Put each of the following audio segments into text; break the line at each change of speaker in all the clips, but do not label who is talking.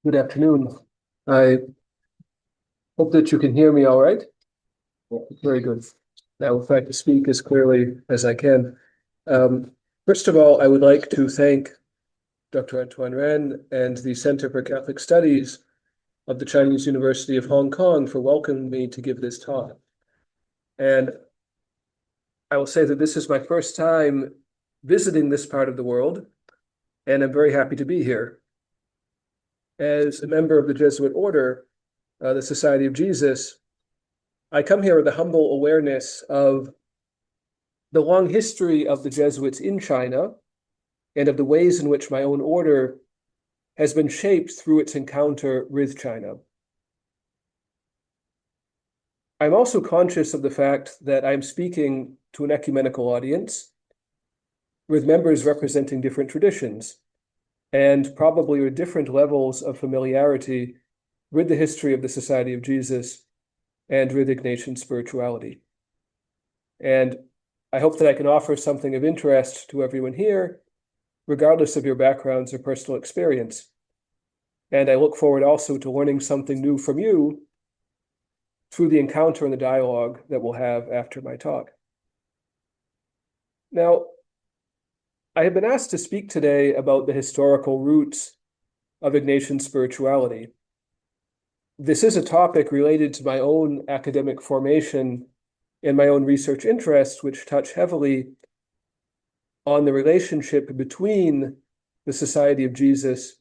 Good afternoon. I hope that you can hear me all right. Very good. I will try to speak as clearly as I can. First of all, I would like to thank Dr. Antoine Ren and the Center for Catholic Studies of the Chinese University of Hong Kong for welcoming me to give this talk. And I will say that this is my first time visiting this part of the world, and I'm very happy to be here. As a member of the Jesuit order, the Society of Jesus, I come here with a humble awareness of the long history of the Jesuits in China and of the ways in which my own order has been shaped through its encounter with China. I'm also conscious of the fact that I'm speaking to an ecumenical audience with members representing different traditions and probably with different levels of familiarity with the history of the Society of Jesus and with Ignatian spirituality. And I hope that I can offer something of interest to everyone here, regardless of your backgrounds or personal experience. And I look forward also to learning something new from you through the encounter and the dialogue that we'll have after my talk. Now, I have been asked to speak today about the historical roots of Ignatian spirituality. This is a topic related to my own academic formation and my own research interests, which touch heavily on the relationship between the Society of Jesus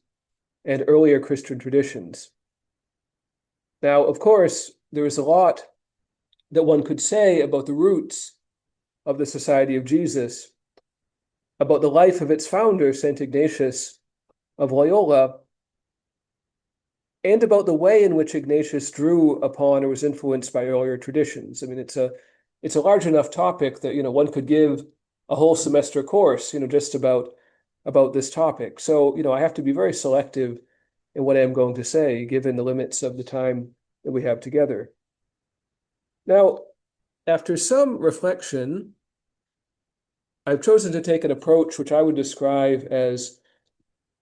and earlier Christian traditions. Now, of course, there is a lot that one could say about the roots of the Society of Jesus, about the life of its founder, St. Ignatius of Loyola, and about the way in which Ignatius drew upon or was influenced by earlier traditions. I mean, it's a large enough topic that one could give a whole semester course, just about this topic. So, I have to be very selective in what I'm going to say, given the limits of the time that we have together. Now, after some reflection, I've chosen to take an approach which I would describe as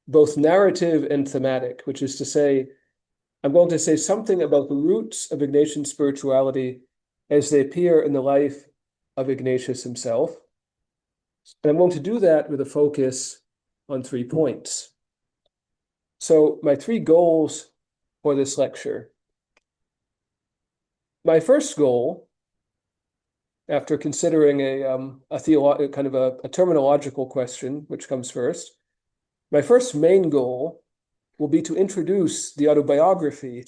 both narrative and thematic, which is to say, I'm going to say something about the roots of Ignatian spirituality as they appear in the life of Ignatius himself. And I'm going to do that with a focus on 3 points. So my 3 goals for this lecture. My first goal, after considering a terminological question, which comes first, my first main goal will be to introduce the Autobiography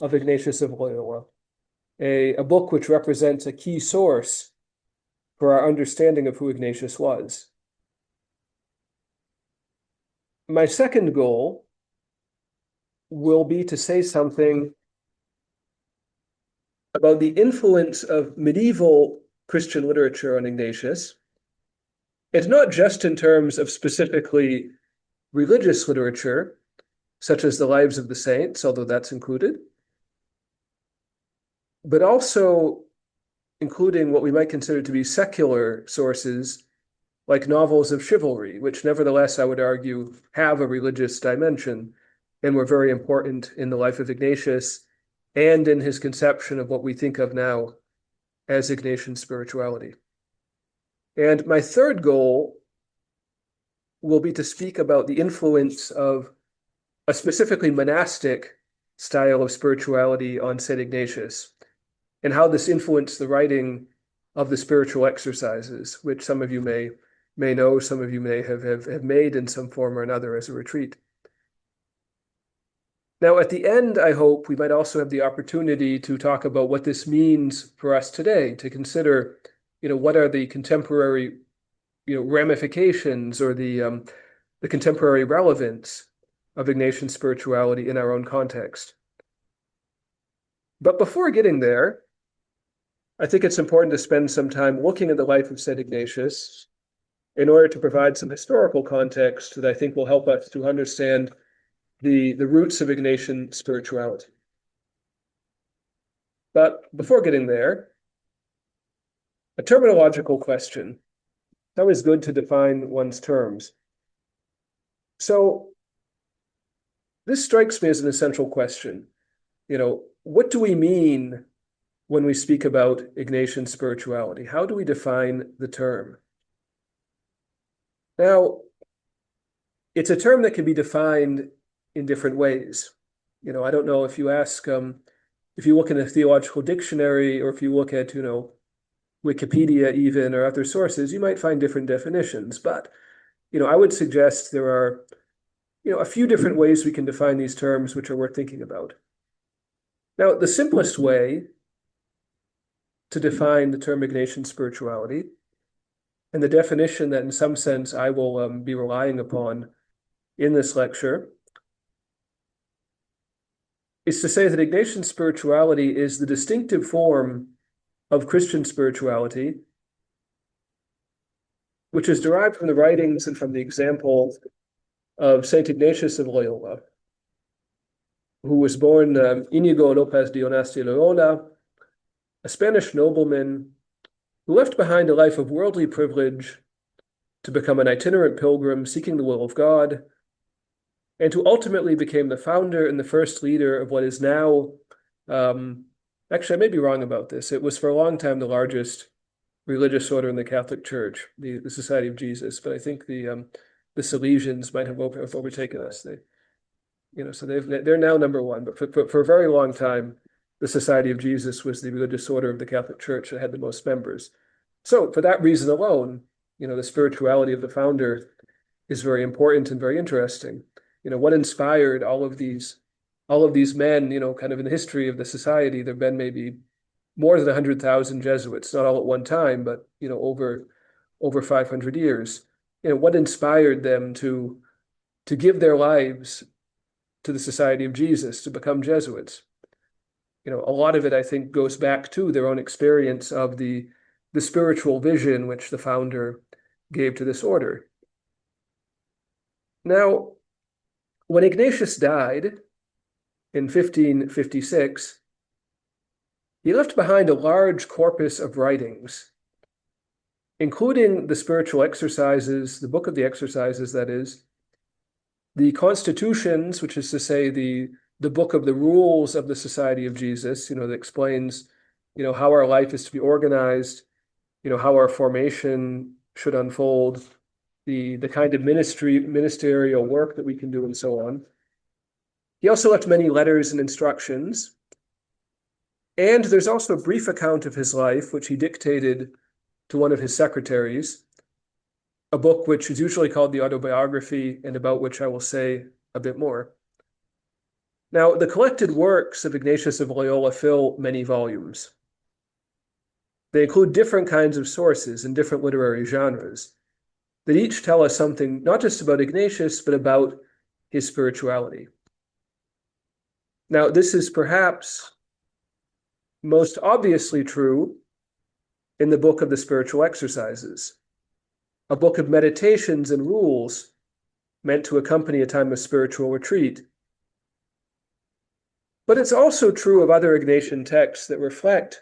of Ignatius of Loyola, a book which represents a key source for our understanding of who Ignatius was. My second goal will be to say something about the influence of medieval Christian literature on Ignatius. It's not just in terms of specifically religious literature, such as the lives of the saints, although that's included, but also including what we might consider to be secular sources, like novels of chivalry, which nevertheless, I would argue, have a religious dimension and were very important in the life of Ignatius and in his conception of what we think of now as Ignatian spirituality. And my third goal will be to speak about the influence of a specifically monastic style of spirituality on St. Ignatius, and how this influenced the writing of the spiritual exercises, which some of you may know, some of you may have made in some form or another as a retreat. Now, at the end, I hope we might also have the opportunity to talk about what this means for us today, to consider, what are the contemporary, ramifications or the contemporary relevance of Ignatian spirituality in our own context. But before getting there, I think it's important to spend some time looking at the life of St. Ignatius in order to provide some historical context that I think will help us to understand the roots of Ignatian spirituality. But before getting there, a terminological question. It's always good to define one's terms. So this strikes me as an essential question. What do we mean when we speak about Ignatian spirituality? How do we define the term? Now, it's a term that can be defined in different ways. I don't know if you ask, if you look in a theological dictionary, or if you look at, Wikipedia even, or other sources, you might find different definitions. But, I would suggest there are, a few different ways we can define these terms, which are worth thinking about. Now, the simplest way to define the term Ignatian spirituality, and the definition that in some sense I will be relying upon in this lecture, is to say that Ignatian spirituality is the distinctive form of Christian spirituality, which is derived from the writings and from the example of Saint Ignatius of Loyola, who was born Íñigo López de Onasti Loyola, a Spanish nobleman who left behind a life of worldly privilege to become an itinerant pilgrim seeking the will of God, and who ultimately became the founder and the first leader of what is now, actually, I may be wrong about this. It was for a long time the largest religious order in the Catholic Church, the Society of Jesus, but I think the Salesians might have overtaken us. So they're now number one, but for a very long time, the Society of Jesus was the religious order of the Catholic Church that had the most members. So for that reason alone, the spirituality of the founder is very important and very interesting. What inspired all of these men, kind of in the history of the society, there have been maybe more than 100,000 Jesuits, not all at one time, but, over 500 years. What inspired them to give their lives to the Society of Jesus, to become Jesuits? A lot of it, I think, goes back to their own experience of the spiritual vision which the founder gave to this order. Now, when Ignatius died in 1556, he left behind a large corpus of writings, including the spiritual exercises, the book of the exercises, that is, the constitutions, which is to say the book of the rules of the Society of Jesus, that explains, how our life is to be organized, how our formation should unfold, the kind of ministerial work that we can do, and so on. He also left many letters and instructions. And there's also a brief account of his life, which he dictated to one of his secretaries, a book which is usually called the Autobiography, and about which I will say a bit more. Now, the collected works of Ignatius of Loyola fill many volumes. They include different kinds of sources and different literary genres that each tell us something not just about Ignatius, but about his spirituality. Now, this is perhaps most obviously true in the book of the spiritual exercises, a book of meditations and rules meant to accompany a time of spiritual retreat. But it's also true of other Ignatian texts that reflect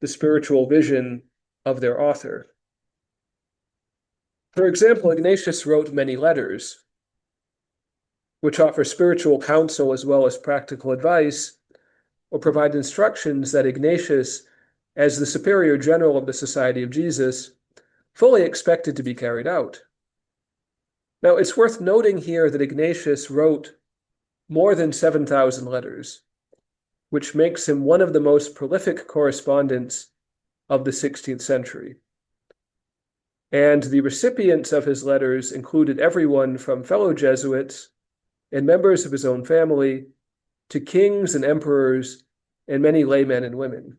the spiritual vision of their author. For example, Ignatius wrote many letters, which offer spiritual counsel as well as practical advice, or provide instructions that Ignatius, as the superior general of the Society of Jesus, fully expected to be carried out. Now, it's worth noting here that Ignatius wrote more than 7,000 letters, which makes him one of the most prolific correspondents of the 16th century. And the recipients of his letters included everyone from fellow Jesuits and members of his own family to kings and emperors and many laymen and women.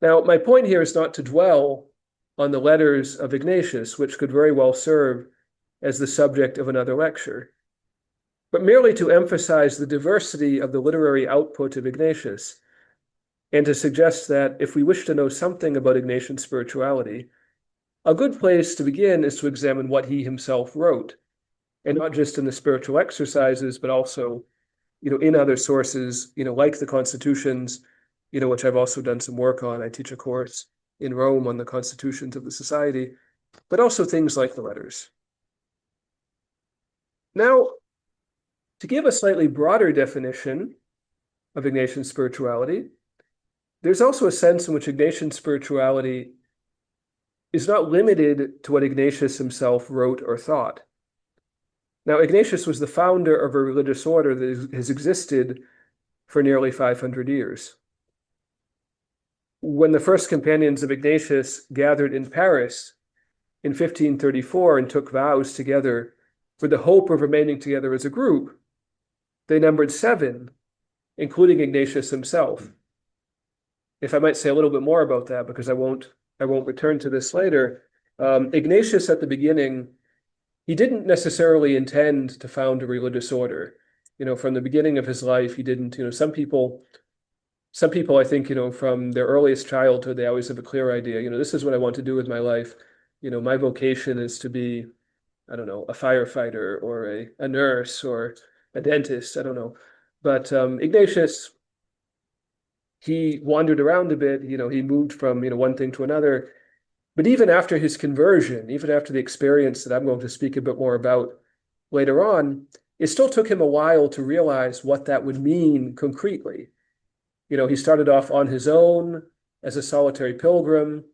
Now, my point here is not to dwell on the letters of Ignatius, which could very well serve as the subject of another lecture, but merely to emphasize the diversity of the literary output of Ignatius, and to suggest that if we wish to know something about Ignatian spirituality, a good place to begin is to examine what he himself wrote, and not just in the spiritual exercises, but also, in other sources, like the constitutions, which I've also done some work on. I teach a course in Rome on the constitutions of the society, but also things like the letters. Now, To give a slightly broader definition of Ignatian spirituality, there's also a sense in which Ignatian spirituality is not limited to what Ignatius himself wrote or thought. Now, Ignatius was the founder of a religious order that has existed for nearly 500 years. When the first companions of Ignatius gathered in Paris in 1534 and took vows together with the hope of remaining together as a group, they numbered 7, including Ignatius himself. If I might say a little bit more about that, because I won't return to this later. Ignatius at the beginning, he didn't necessarily intend to found a religious order. From the beginning of his life, he didn't. Some people, I think, from their earliest childhood, they always have a clear idea. This is what I want to do with my life. My vocation is to be, I don't know, a firefighter or a nurse or a dentist. I don't know. But Ignatius, he wandered around a bit. He moved from one thing to another. But even after his conversion, even after the experience that I'm going to speak a bit more about later on, it still took him a while to realize what that would mean concretely. He started off on his own as a solitary pilgrim.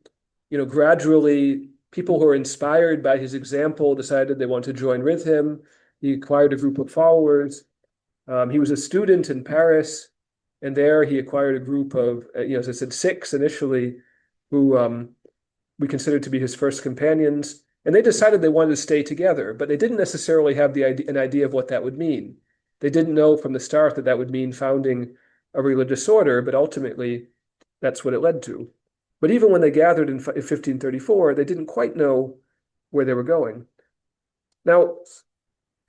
Gradually, people who were inspired by his example decided they wanted to join with him. He acquired a group of followers. He was a student in Paris, and there he acquired a group of, as I said, 6 initially, who we considered to be his first companions. And they decided they wanted to stay together, but they didn't necessarily have an idea of what that would mean. They didn't know from the start that that would mean founding a religious order, but ultimately that's what it led to. But even when they gathered in 1534, they didn't quite know where they were going. Now,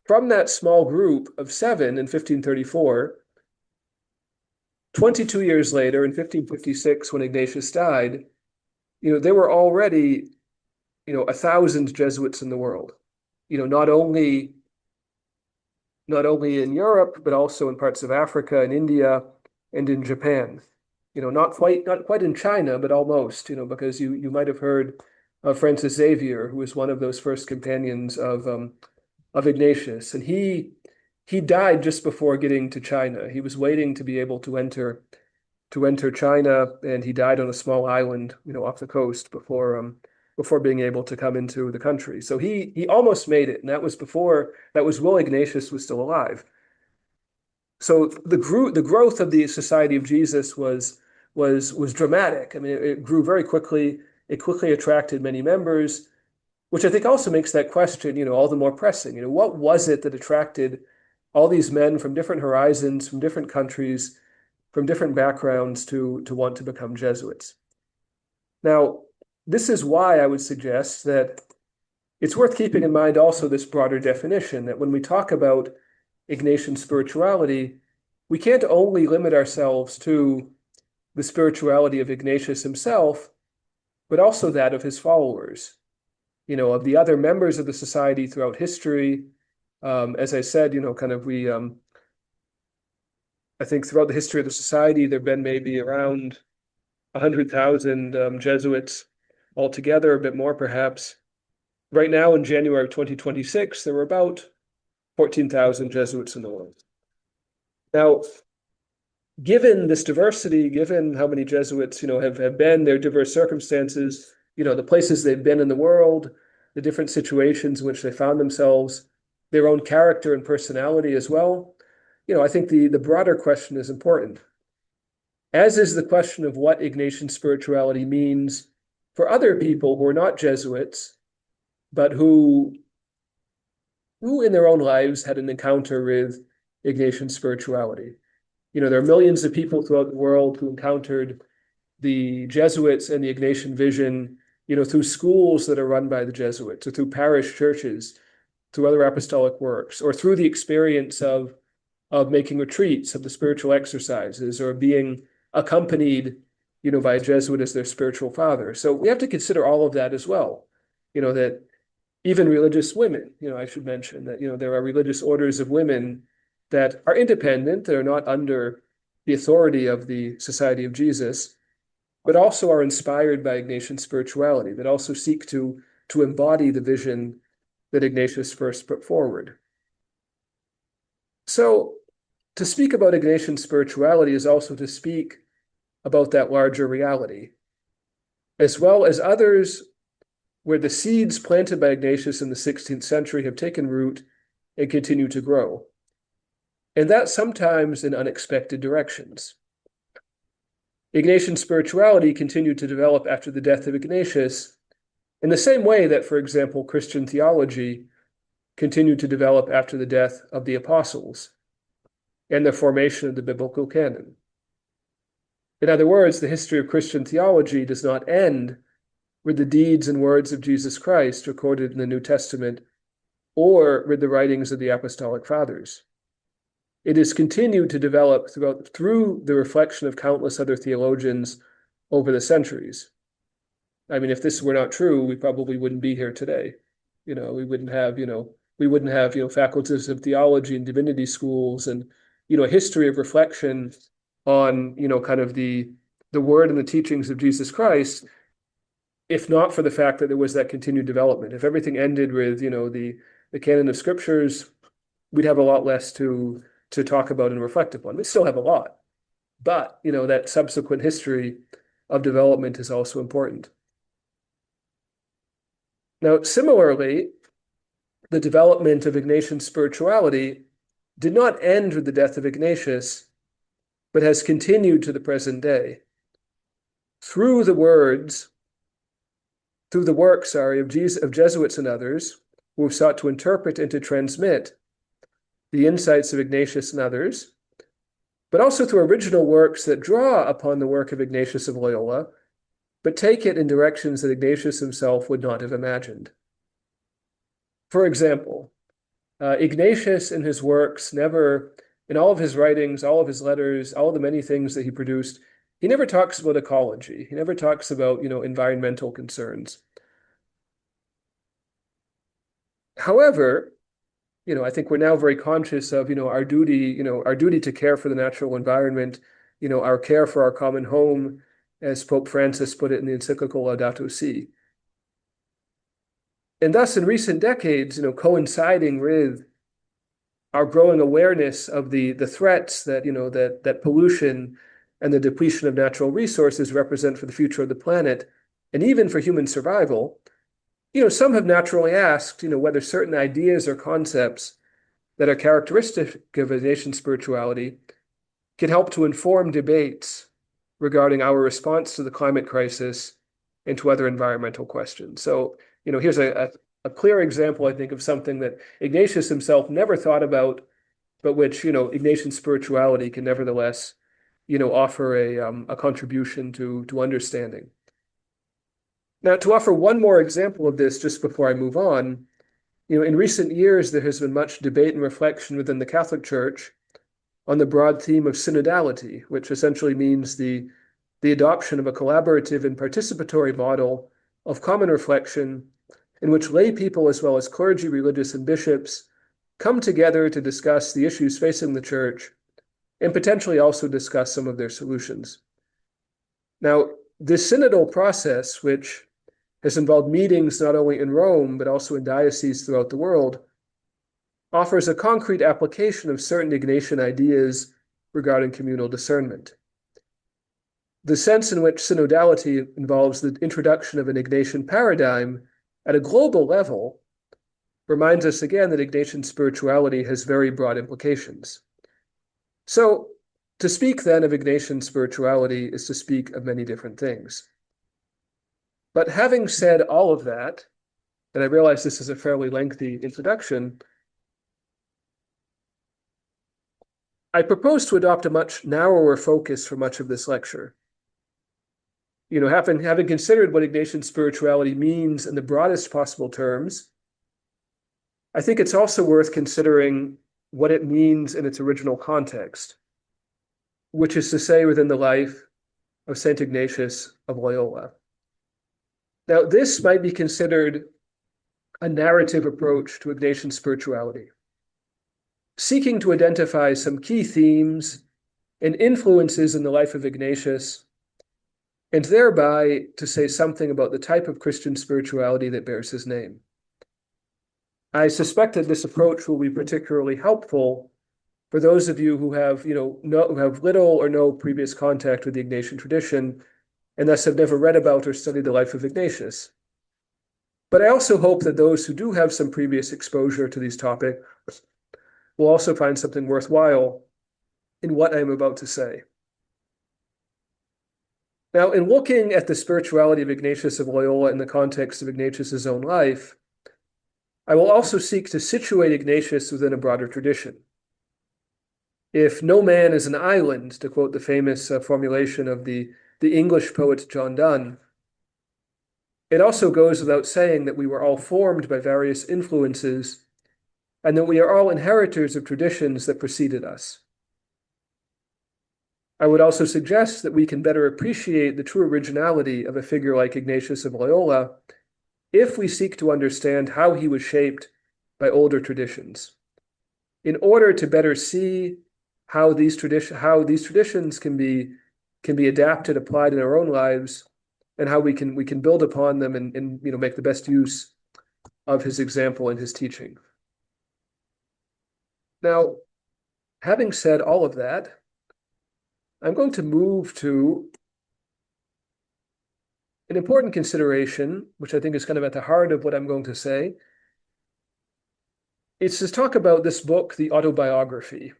from that small group of 7 in 1534, 22 years later, in 1556, when Ignatius died, there were already, 1,000 Jesuits in the world. Not only in Europe, but also in parts of Africa and India and in Japan. Not quite in China, but almost. Because you might have heard of Francis Xavier, who was one of those first companions of Ignatius, and he died just before getting to China. He was waiting to be able to enter China, and he died on a small island, off the coast before being able to come into the country. So he almost made it, and that was while Ignatius was still alive. So the growth of the Society of Jesus was dramatic. I mean, it grew very quickly. It quickly attracted many members, which I think also makes that question, all the more pressing. What was it that attracted all these men from different horizons, from different countries, from different backgrounds to want to become Jesuits? Now, this is why I would suggest that it's worth keeping in mind also this broader definition, that when we talk about Ignatian spirituality, we can't only limit ourselves to the spirituality of Ignatius himself, but also that of his followers, of the other members of the society throughout history. As I said, I think throughout the history of the society, there have been maybe around 100,000 Jesuits altogether, a bit more perhaps. Right now, in January of 2026, there were about 14,000 Jesuits in the world. Now, given this diversity, given how many Jesuits, have been, their diverse circumstances, the places they've been in the world, the different situations in which they found themselves, their own character and personality as well, I think the broader question is important, as is the question of what Ignatian spirituality means for other people who are not Jesuits, but who in their own lives had an encounter with Ignatian spirituality. There are millions of people throughout the world who encountered the Jesuits and the Ignatian vision, through schools that are run by the Jesuits, or through parish churches, through other apostolic works, or through the experience of making retreats, of the spiritual exercises, or being accompanied, by a Jesuit as their spiritual father. So we have to consider all of that as well. That even religious women, I should mention that, there are religious orders of women that are independent, that are not under the authority of the Society of Jesus, but also are inspired by Ignatian spirituality, that also seek to embody the vision that Ignatius first put forward. So to speak about Ignatian spirituality is also to speak about that larger reality, as well as others where the seeds planted by Ignatius in the 16th century have taken root and continue to grow, and that sometimes in unexpected directions. Ignatian spirituality continued to develop after the death of Ignatius in the same way that, for example, Christian theology continued to develop after the death of the apostles and the formation of the biblical canon. In other words, the history of Christian theology does not end with the deeds and words of Jesus Christ recorded in the New Testament or with the writings of the Apostolic Fathers. It has continued to develop through the reflection of countless other theologians over the centuries. I mean, if this were not true, we probably wouldn't be here today. We wouldn't have faculties of theology and divinity schools and, a history of reflection on, kind of the word and the teachings of Jesus Christ, if not for the fact that there was that continued development. If everything ended with, the canon of scriptures, we'd have a lot less to talk about and reflect upon. We still have a lot, but, that subsequent history of development is also important. Now, similarly, the development of Ignatian spirituality did not end with the death of Ignatius, but has continued to the present day. Through the works, of Jesuits and others who have sought to interpret and to transmit the insights of Ignatius and others, but also through original works that draw upon the work of Ignatius of Loyola, but take it in directions that Ignatius himself would not have imagined. For example, Ignatius in his works in all of his writings, all of his letters, all of the many things that he produced, he never talks about ecology. He never talks about, environmental concerns. However, I think we're now very conscious of, our duty to care for the natural environment, our care for our common home, as Pope Francis put it in the encyclical Laudato Si. And thus, in recent decades, coinciding with our growing awareness of the threats that, that pollution and the depletion of natural resources represent for the future of the planet, and even for human survival, some have naturally asked, whether certain ideas or concepts that are characteristic of Ignatian spirituality can help to inform debates regarding our response to the climate crisis and to other environmental questions. So, here's a clear example, I think, of something that Ignatius himself never thought about, but which, Ignatian spirituality can nevertheless, offer a contribution to understanding. Now, to offer one more example of this, just before I move on, in recent years, there has been much debate and reflection within the Catholic Church on the broad theme of synodality, which essentially means the adoption of a collaborative and participatory model of common reflection in which lay people as well as clergy, religious, and bishops come together to discuss the issues facing the Church and potentially also discuss some of their solutions. Now, this synodal process, which has involved meetings not only in Rome, but also in dioceses throughout the world, offers a concrete application of certain Ignatian ideas regarding communal discernment. The sense in which synodality involves the introduction of an Ignatian paradigm at a global level reminds us again that Ignatian spirituality has very broad implications. So, to speak then of Ignatian spirituality is to speak of many different things. But having said all of that, and I realize this is a fairly lengthy introduction, I propose to adopt a much narrower focus for much of this lecture. Having considered what Ignatian spirituality means in the broadest possible terms, I think it's also worth considering what it means in its original context, which is to say within the life of St. Ignatius of Loyola. Now, this might be considered a narrative approach to Ignatian spirituality, seeking to identify some key themes and influences in the life of Ignatius, and thereby to say something about the type of Christian spirituality that bears his name. I suspect that this approach will be particularly helpful for those of you who have, who have little or no previous contact with the Ignatian tradition, and thus have never read about or studied the life of Ignatius. But I also hope that those who do have some previous exposure to these topics will also find something worthwhile in what I'm about to say. Now, in looking at the spirituality of Ignatius of Loyola in the context of Ignatius's own life, I will also seek to situate Ignatius within a broader tradition. If no man is an island, to quote the famous formulation of the English poet John Donne, it also goes without saying that we were all formed by various influences and that we are all inheritors of traditions that preceded us. I would also suggest that we can better appreciate the true originality of a figure like Ignatius of Loyola if we seek to understand how he was shaped by older traditions, in order to better see how these traditions can be adapted, applied in our own lives, and how we can build upon them and make the best use of his example and his teaching. Now, having said all of that, I'm going to move to an important consideration, which I think is kind of at the heart of what I'm going to say. It's to talk about this book, the Autobiography.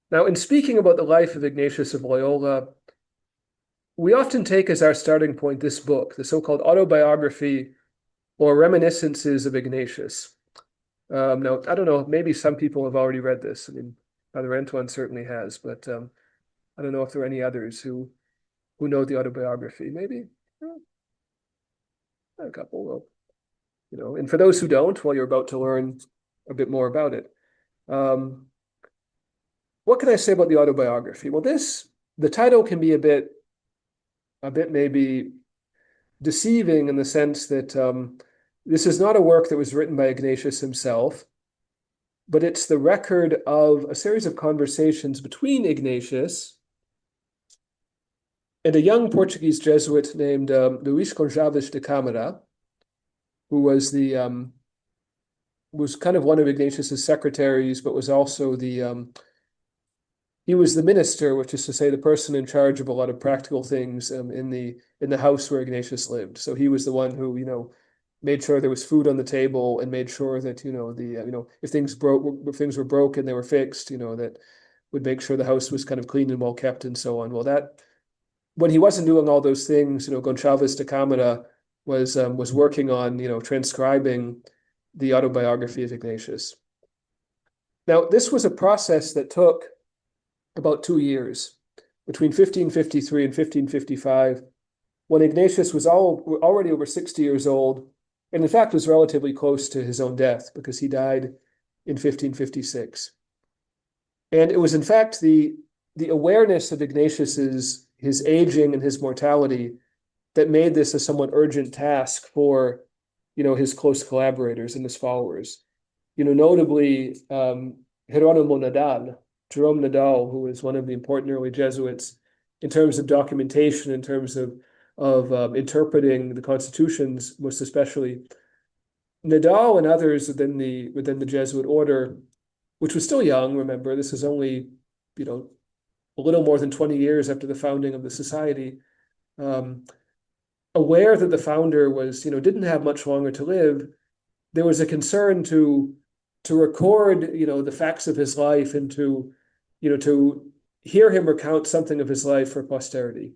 Now, in speaking about the life of Ignatius of Loyola, we often take as our starting point this book, the so-called Autobiography or Reminiscences of Ignatius. Now, I don't know, maybe some people have already read this. I mean, Father Antoine certainly has, but I don't know if there are any others who know the Autobiography. Maybe a couple will, and for those who don't, well, you're about to learn a bit more about it. What can I say about the Autobiography? Well, the title can be a bit maybe deceiving in the sense that this is not a work that was written by Ignatius himself, but it's the record of a series of conversations between Ignatius and a young Portuguese Jesuit named Luís Gonçalves de Câmara, who was was kind of one of Ignatius's secretaries, but was also he was the minister, which is to say the person in charge of a lot of practical things in the house where Ignatius lived. So he was the one who made sure there was food on the table and made sure that if things were broken, they were fixed. That would make sure the house was kind of clean and well kept and so on. Well, that when he wasn't doing all those things, Gonçalves de Câmara was working on transcribing the Autobiography of Ignatius. Now, this was a process that took about 2 years, between 1553 and 1555, when Ignatius was already over 60 years old, and in fact was relatively close to his own death because he died in 1556. And it was in fact the awareness of Ignatius's his aging and his mortality that made this a somewhat urgent task for his close collaborators and his followers. Notably Jerome Nadal, who is one of the important early Jesuits in terms of documentation, in terms of interpreting the constitutions, most especially. Nadal and others within the Jesuit order, which was still young, remember, this is only, a little more than 20 years after the founding of the society, aware that the founder didn't have much longer to live, there was a concern to record, the facts of his life and to hear him recount something of his life for posterity.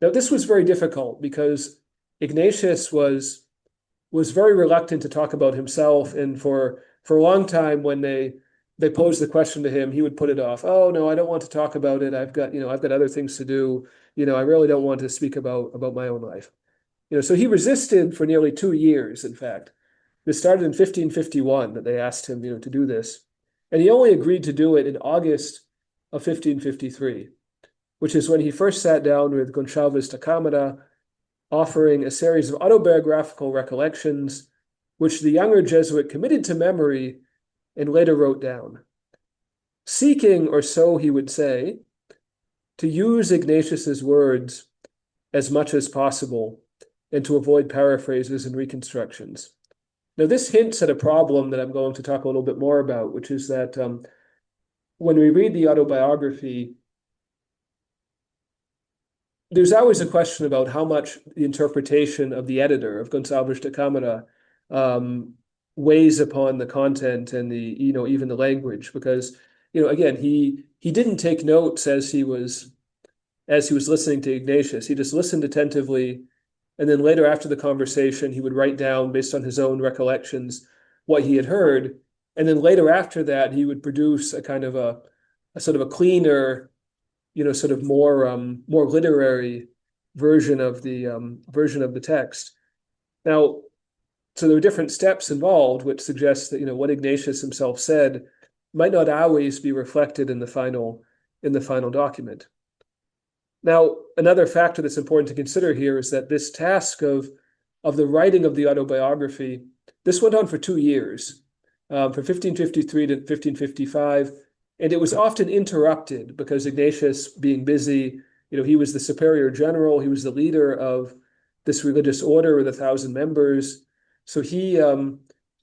Now, this was very difficult because Ignatius was very reluctant to talk about himself, and for a long time, when they posed the question to him, he would put it off. Oh no, I don't want to talk about it. I've got other things to do. I really don't want to speak about my own life. So he resisted for nearly 2 years. In fact, this started in 1551 that they asked him, to do this, and he only agreed to do it in August of 1553, which is when he first sat down with Gonçalves de Câmara, offering a series of autobiographical recollections, which the younger Jesuit committed to memory and later wrote down, seeking, or so he would say, to use Ignatius's words as much as possible and to avoid paraphrases and reconstructions. Now, this hints at a problem that I'm going to talk a little bit more about, which is that when we read the autobiography, there's always a question about how much the interpretation of the editor of Gonçalves de Câmara weighs upon the content and the, even the language, because, again, he didn't take notes as he was listening to Ignatius. He just listened attentively, and then later after the conversation, he would write down, based on his own recollections, what he had heard, and then later after that, he would produce a kind of a sort of a cleaner, sort of more literary version of the text. Now, so there are different steps involved, which suggests that what Ignatius himself said might not always be reflected in the final document. Now, another factor that's important to consider here is that this task of the writing of the autobiography, this went on for 2 years, from 1553 to 1555, and it was often interrupted because Ignatius, being busy, he was the superior general, he was the leader of this religious order with 1,000 members, so he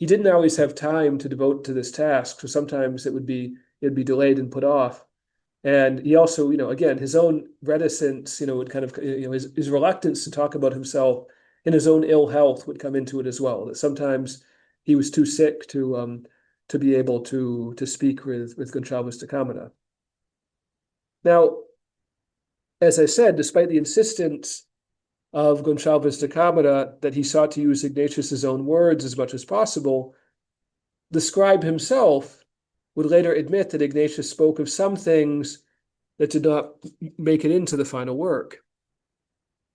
didn't always have time to devote to this task. So sometimes it'd be delayed and put off. And he also, again, his own reticence, would kind of, his reluctance to talk about himself and his own ill health would come into it as well. That sometimes he was too sick to be able to speak with Gonçalves de Câmara. Now, as I said, despite the insistence of Gonçalves de Câmara that he sought to use Ignatius's own words as much as possible, the scribe himself would later admit that Ignatius spoke of some things that did not make it into the final work.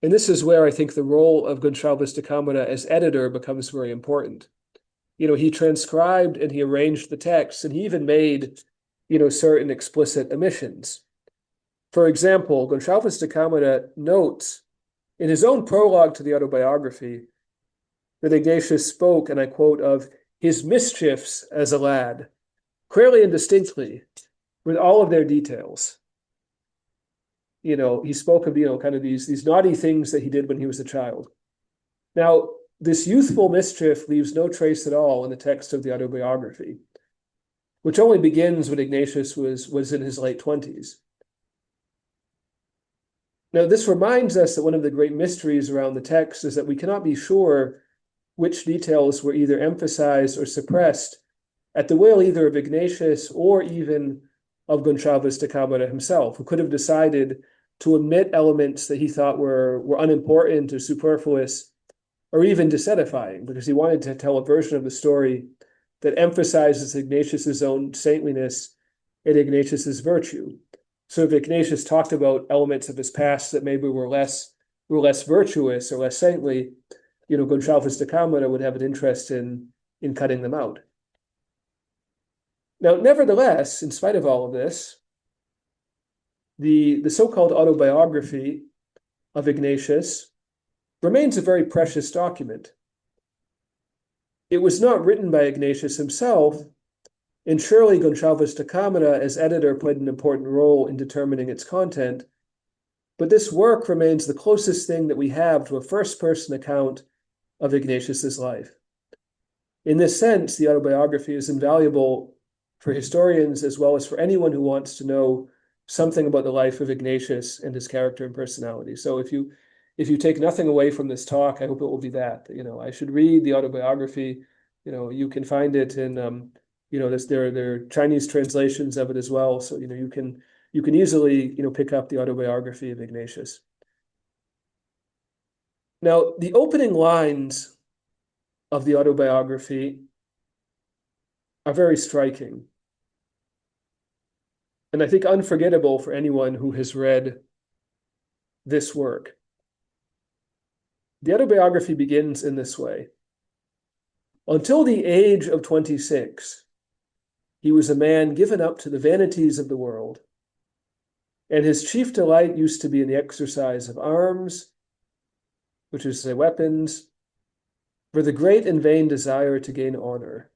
And this is where I think the role of Gonçalves de Câmara as editor becomes very important. He transcribed and he arranged the text, and he even made, certain explicit omissions. For example, Gonçalves de Câmara notes in his own prologue to the autobiography that Ignatius spoke, and I quote, of his mischiefs as a lad, clearly and distinctly, with all of their details. He spoke of, kind of these naughty things that he did when he was a child. Now, this youthful mischief leaves no trace at all in the text of the autobiography, which only begins when Ignatius was in his late 20s. Now, this reminds us that one of the great mysteries around the text is that we cannot be sure which details were either emphasized or suppressed at the will either of Ignatius or even of Gonçalves de Câmara himself, who could have decided to omit elements that he thought were unimportant or superfluous or even disedifying, because he wanted to tell a version of the story that emphasizes Ignatius's own saintliness and Ignatius's virtue. So if Ignatius talked about elements of his past that maybe were less virtuous or less saintly, Gonçalves de Câmara would have an interest in cutting them out. Now, nevertheless, in spite of all of this, the so-called autobiography of Ignatius remains a very precious document. It was not written by Ignatius himself, and surely Gonçalves de Câmara, as editor, played an important role in determining its content, but this work remains the closest thing that we have to a first-person account of Ignatius's life. In this sense, the autobiography is invaluable for historians as well as for anyone who wants to know something about the life of Ignatius and his character and personality. So if you take nothing away from this talk, I hope it will be that. I should read the autobiography. You can find it in there are Chinese translations of it as well. So you can easily pick up the autobiography of Ignatius. Now, the opening lines of the autobiography are very striking, and I think unforgettable for anyone who has read this work. The autobiography begins in this way. Until the age of 26, he was a man given up to the vanities of the world, and his chief delight used to be in the exercise of arms, which is to say weapons, for the great and vain desire to gain honor.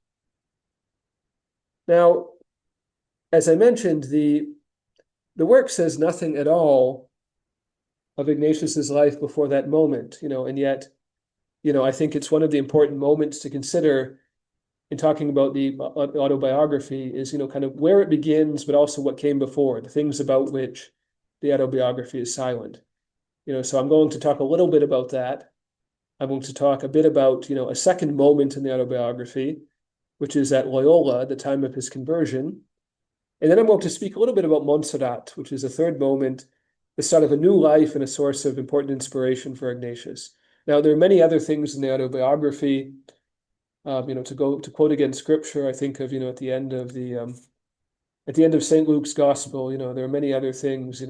Now, as I mentioned, the work says nothing at all of Ignatius's life before that moment, and yet, I think it's one of the important moments to consider in talking about the autobiography is, kind of where it begins, but also what came before, the things about which the autobiography is silent. So I'm going to talk a little bit about that. I'm going to talk a bit about, a second moment in the autobiography, which is at Loyola, the time of his conversion. And then I'm going to speak a little bit about Monsatic, which is a third moment, the start of a new life and a source of important inspiration for Ignatius. Now, there are many other things in the autobiography. To quote again scripture, I think of, at the end of St. Luke's gospel, there are many other things,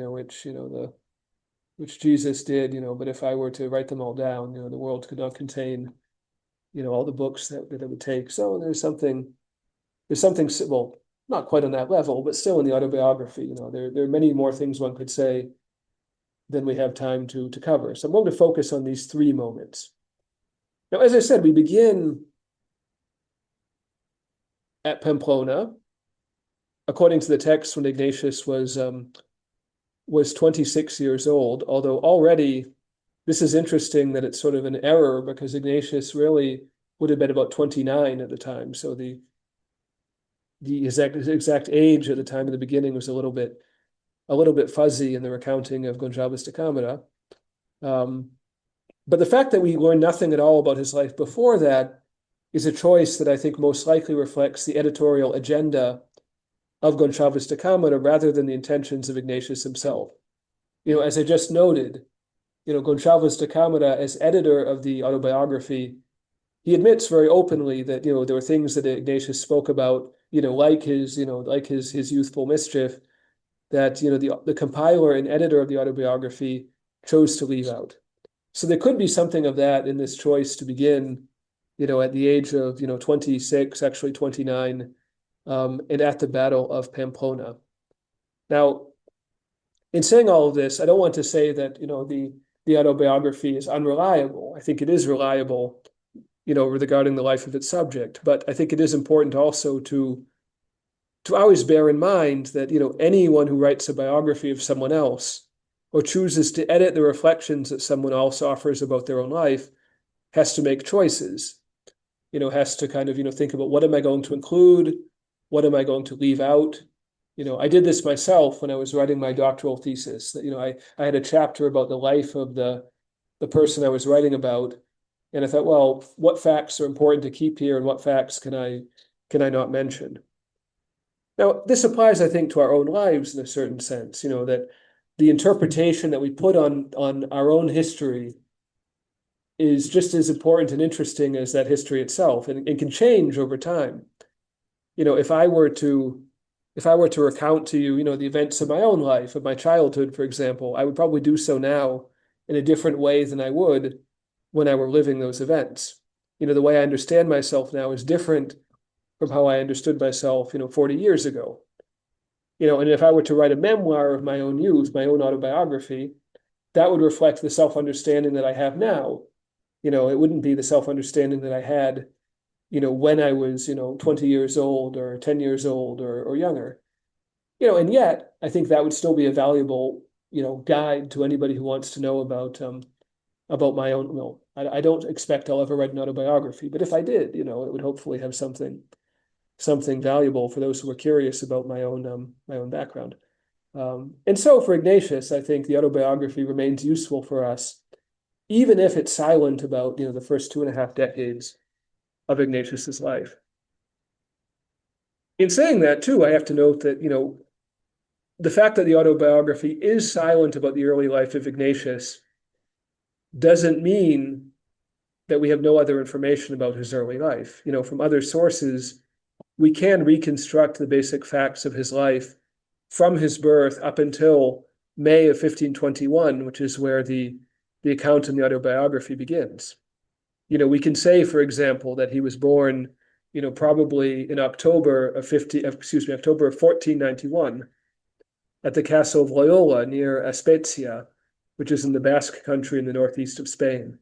which Jesus did, but if I were to write them all down, the world could not contain, all the books that it would take. So there's something, well, not quite on that level, but still in the autobiography, there are many more things one could say than we have time to cover. So I'm going to focus on these three moments. Now, as I said, we begin at Pamplona, according to the text, when Ignatius was 26 years old, although already, this is interesting that it's sort of an error because Ignatius really would have been about 29 at the time. So the exact age at the time of the beginning was a little bit fuzzy in the recounting of Gonçalves de Câmara. But the fact that we learn nothing at all about his life before that is a choice that I think most likely reflects the editorial agenda of Gonçalves de Câmara rather than the intentions of Ignatius himself. As I just noted, Gonçalves de Câmara, as editor of the autobiography, he admits very openly that, there were things that Ignatius spoke about, like his youthful mischief, that, the compiler and editor of the autobiography chose to leave out. So there could be something of that in this choice to begin, at the age of, 26, actually 29, and at the Battle of Pamplona. Now, in saying all of this, I don't want to say that, the autobiography is unreliable. I think it is reliable, regarding the life of its subject. But I think it is important also to always bear in mind that, anyone who writes a biography of someone else or chooses to edit the reflections that someone else offers about their own life has to make choices, has to kind of, think about what am I going to include? What am I going to leave out? I did this myself when I was writing my doctoral thesis. That I had a chapter about the life of the person I was writing about, and I thought, well, what facts are important to keep here, and what facts can I not mention? Now, this applies, I think, to our own lives in a certain sense. That the interpretation that we put on our own history is just as important and interesting as that history itself, and it can change over time. If I were to recount to you, the events of my own life, of my childhood, for example, I would probably do so now in a different way than I would when I were living those events. The way I understand myself now is different from how I understood myself, 40 years ago. And if I were to write a memoir of my own youth, my own autobiography, that would reflect the self-understanding that I have now. It wouldn't be the self-understanding that I had when I was, 20 years old or 10 years old or younger. And yet I think that would still be a valuable, guide to anybody who wants to know about my own. Well, I don't expect I'll ever write an autobiography, but if I did, it would hopefully have something valuable for those who are curious about my own background. And so for Ignatius, I think the autobiography remains useful for us, even if it's silent about, the first 2.5 decades of Ignatius's life. In saying that, too, I have to note that, the fact that the autobiography is silent about the early life of Ignatius doesn't mean that we have no other information about his early life. From other sources, we can reconstruct the basic facts of his life from his birth up until May of 1521, which is where the account in the autobiography begins. We can say, for example, that he was born, probably in October of 1491 at the castle of Loyola near Aspecia, which is in the Basque country in the northeast of Spain.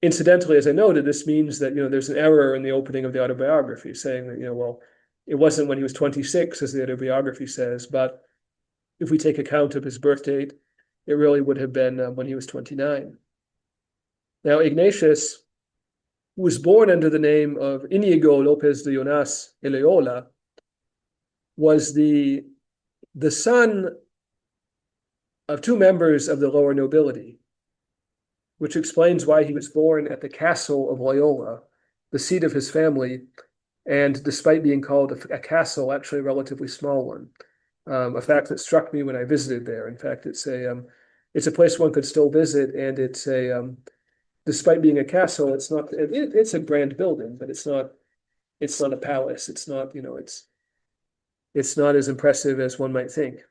Incidentally, as I noted, this means that, there's an error in the opening of the autobiography saying that, well, it wasn't when he was 26, as the autobiography says, but if we take account of his birth date, it really would have been when he was 29. Now, Ignatius who was born under the name of Íñigo López de Llonas y Loyola, was the son of two members of the lower nobility, which explains why he was born at the castle of Loyola, the seat of his family, and despite being called a castle, actually a relatively small one. A fact that struck me when I visited there. In fact, it's a place one could still visit, and it's despite being a castle, it's not. It's a grand building, but it's not a palace. It's not, it's not as impressive as one might think.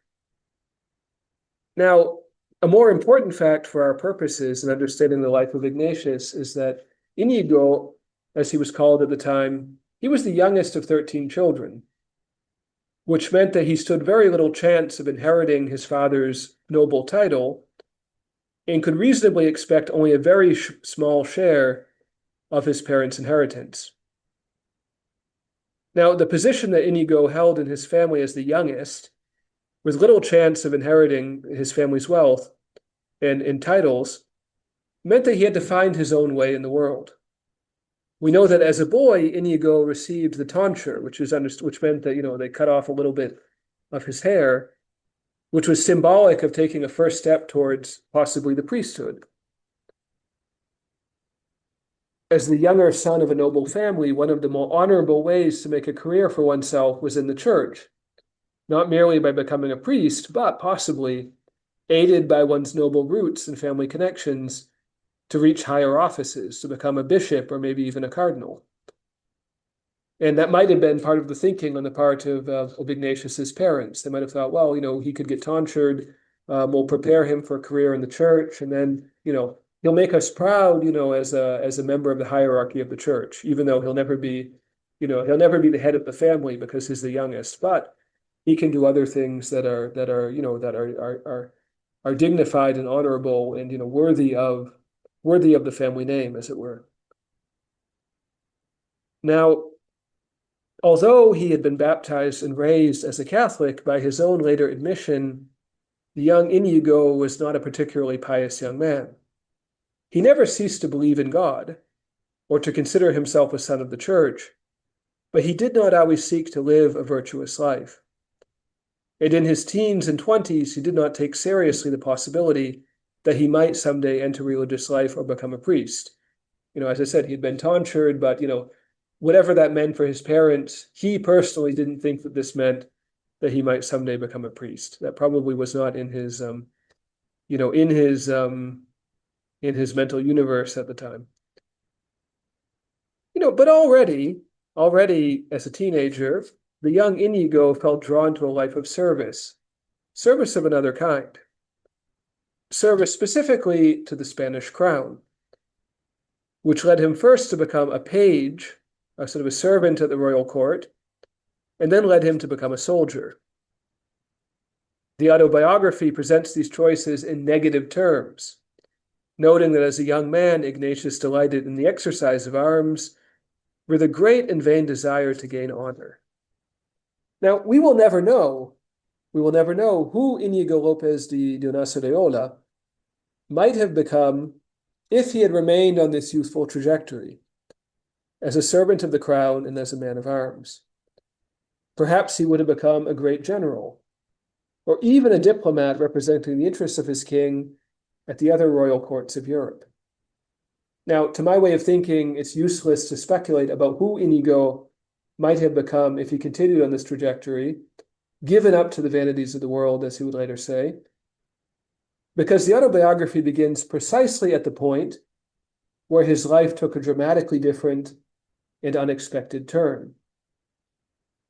Now, a more important fact for our purposes in understanding the life of Ignatius is that Íñigo, as he was called at the time, he was the youngest of 13 children, which meant that he stood very little chance of inheriting his father's noble title and could reasonably expect only a very small share of his parents' inheritance. Now, the position that Íñigo held in his family as the youngest, with little chance of inheriting his family's wealth and titles, meant that he had to find his own way in the world. We know that as a boy, Íñigo received the tonsure, which meant that, they cut off a little bit of his hair, which was symbolic of taking a first step towards possibly the priesthood. As the younger son of a noble family, one of the more honorable ways to make a career for oneself was in the church, not merely by becoming a priest, but possibly aided by one's noble roots and family connections to reach higher offices, to become a bishop or maybe even a cardinal. And that might have been part of the thinking on the part of Ignatius's parents. They might have thought, well, he could get tonsured, we'll prepare him for a career in the church, and then, he'll make us proud, as a member of the hierarchy of the church, even though he'll never be the head of the family because he's the youngest. But he can do other things that are dignified and honorable and worthy of the family name, as it were. Now, although he had been baptized and raised as a Catholic, by his own later admission, the young Íñigo was not a particularly pious young man. He never ceased to believe in God or to consider himself a son of the church, but he did not always seek to live a virtuous life. And in his teens and 20s, he did not take seriously the possibility that he might someday enter religious life or become a priest. As I said, he'd been tonsured, but, whatever that meant for his parents, he personally didn't think that this meant that he might someday become a priest. That probably was not in his, in his mental universe at the time. But already as a teenager, the young Íñigo felt drawn to a life of service of another kind. Service specifically to the Spanish crown, which led him first to become a page, a sort of a servant at the royal court, and then led him to become a soldier. The autobiography presents these choices in negative terms, noting that as a young man, Ignatius delighted in the exercise of arms with a great and vain desire to gain honor. Now, we will never know who Íñigo López de Llonas y Loyola might have become if he had remained on this youthful trajectory, as a servant of the crown and as a man of arms. Perhaps he would have become a great general, or even a diplomat representing the interests of his king at the other royal courts of Europe. Now, to my way of thinking, it's useless to speculate about who Íñigo might have become if he continued on this trajectory, given up to the vanities of the world, as he would later say, because the autobiography begins precisely at the point where his life took a dramatically different and unexpected turn.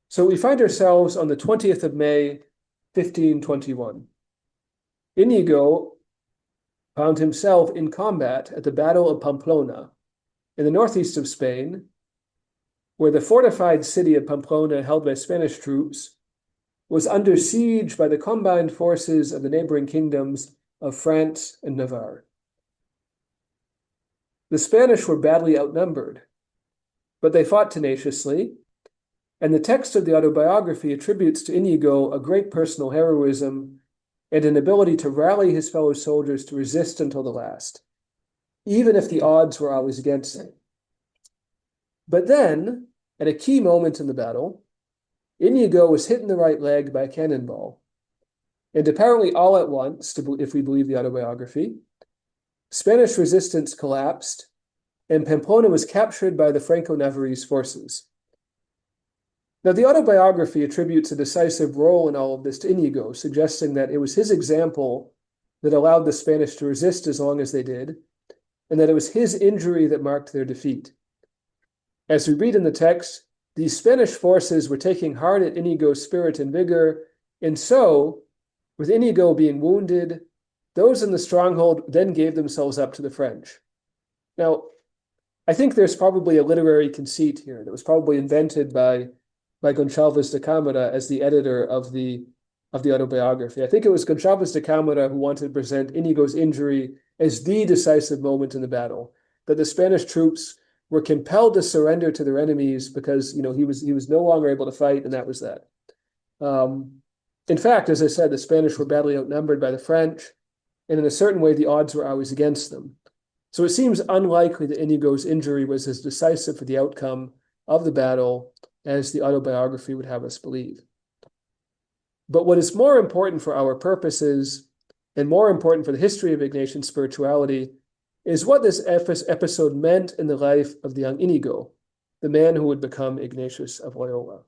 So we find ourselves on the 20th of May, 1521. Íñigo found himself in combat at the Battle of Pamplona in the northeast of Spain, where the fortified city of Pamplona, held by Spanish troops, was under siege by the combined forces of the neighboring kingdoms of France and Navarre. The Spanish were badly outnumbered, but they fought tenaciously, and the text of the autobiography attributes to Íñigo a great personal heroism and an ability to rally his fellow soldiers to resist until the last, even if the odds were always against him. But then, at a key moment in the battle, Inigo was hit in the right leg by a cannonball. And apparently all at once, if we believe the autobiography, Spanish resistance collapsed, and Pamplona was captured by the Franco-Navarrese forces. Now, the autobiography attributes a decisive role in all of this to Inigo, suggesting that it was his example that allowed the Spanish to resist as long as they did, and that it was his injury that marked their defeat. As we read in the text, these Spanish forces were taking heart at Inigo's spirit and vigor, and so, with Inigo being wounded, those in the stronghold then gave themselves up to the French. Now, I think there's probably a literary conceit here that was probably invented by Gonçalves de Câmara as the editor of the autobiography. I think it was Gonçalves de Câmara who wanted to present Inigo's injury as the decisive moment in the battle, that the Spanish troops were compelled to surrender to their enemies because he was no longer able to fight, and that was that. In fact, as I said, the Spanish were badly outnumbered by the French, and in a certain way, the odds were always against them. So it seems unlikely that Inigo's injury was as decisive for the outcome of the battle as the autobiography would have us believe. But what is more important for our purposes, and more important for the history of Ignatian spirituality, is what this episode meant in the life of the young Inigo, the man who would become Ignatius of Loyola.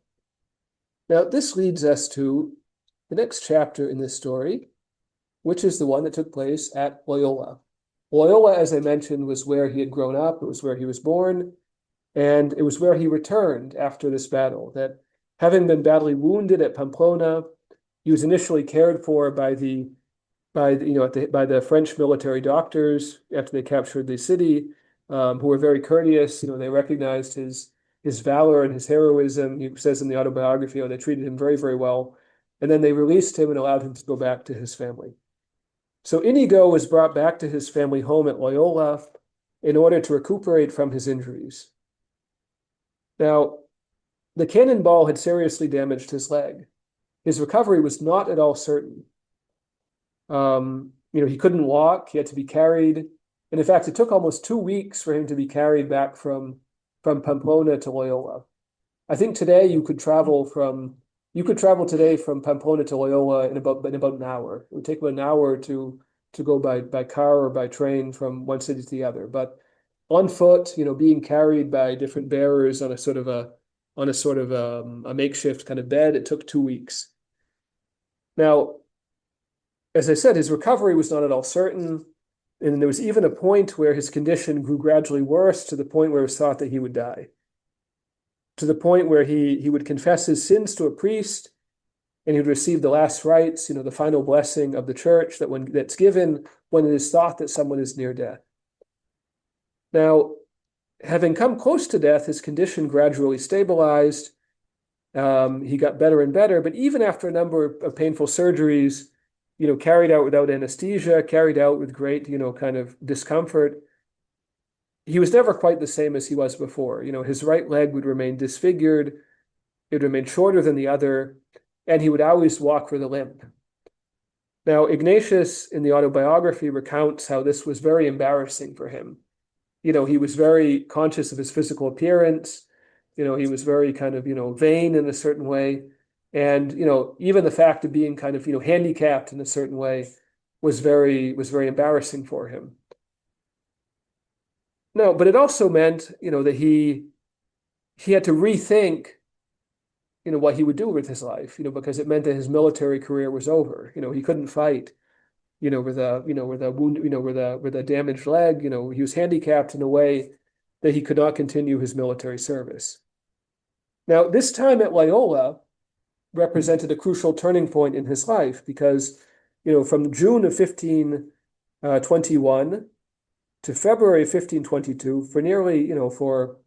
Now, this leads us to the next chapter in this story, which is the one that took place at Loyola. Loyola, as I mentioned, was where he had grown up, it was where he was born, and it was where he returned after this battle, that having been badly wounded at Pamplona, he was initially cared for by the French military doctors after they captured the city, who were very courteous. They recognized his valor and his heroism. He says in the autobiography, they treated him very, very well. And then they released him and allowed him to go back to his family. So Inigo was brought back to his family home at Loyola in order to recuperate from his injuries. Now, the cannonball had seriously damaged his leg. His recovery was not at all certain. He couldn't walk, he had to be carried. And in fact, it took almost 2 weeks for him to be carried back from Pamplona to Loyola. I think today you could travel today from Pamplona to Loyola in about an hour. It would take about an hour to go by car or by train from one city to the other. But on foot, being carried by different bearers on a sort of a makeshift kind of bed, it took 2 weeks. Now, as I said, his recovery was not at all certain, and there was even a point where his condition grew gradually worse to the point where it was thought that he would die, to the point where he would confess his sins to a priest, and he would receive the last rites, the final blessing of the church that's given when it is thought that someone is near death. Now, having come close to death, his condition gradually stabilized. He got better and better, but even after a number of painful surgeries, carried out without anesthesia, carried out with great, kind of discomfort, he was never quite the same as he was before. His right leg would remain disfigured, it would remain shorter than the other, and he would always walk with a limp. Now, Ignatius, in the autobiography, recounts how this was very embarrassing for him. He was very conscious of his physical appearance. He was very kind of, vain in a certain way. And, even the fact of being kind of, handicapped in a certain way was very embarrassing for him. No, but it also meant, that he had to rethink, what he would do with his life, because it meant that his military career was over. He couldn't fight, with a wound, with a damaged leg. He was handicapped in a way that he could not continue his military service. Now, this time at Loyola represented a crucial turning point in his life because, from June of 1521 to February of 1522, for nearly, for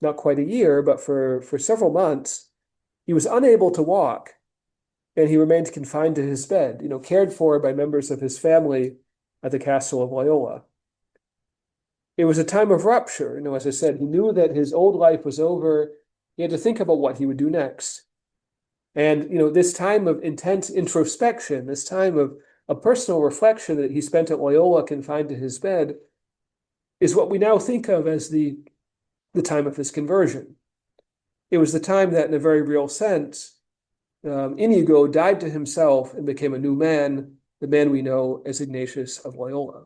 not quite a year, but for several months, he was unable to walk, and he remained confined to his bed, cared for by members of his family at the castle of Loyola. It was a time of rupture. As I said, he knew that his old life was over. He had to think about what he would do next. And, this time of intense introspection, this time of personal reflection that he spent at Loyola confined to his bed, is what we now think of as the the time of his conversion. It was the time that, in a very real sense, Inigo died to himself and became a new man, the man we know as Ignatius of Loyola.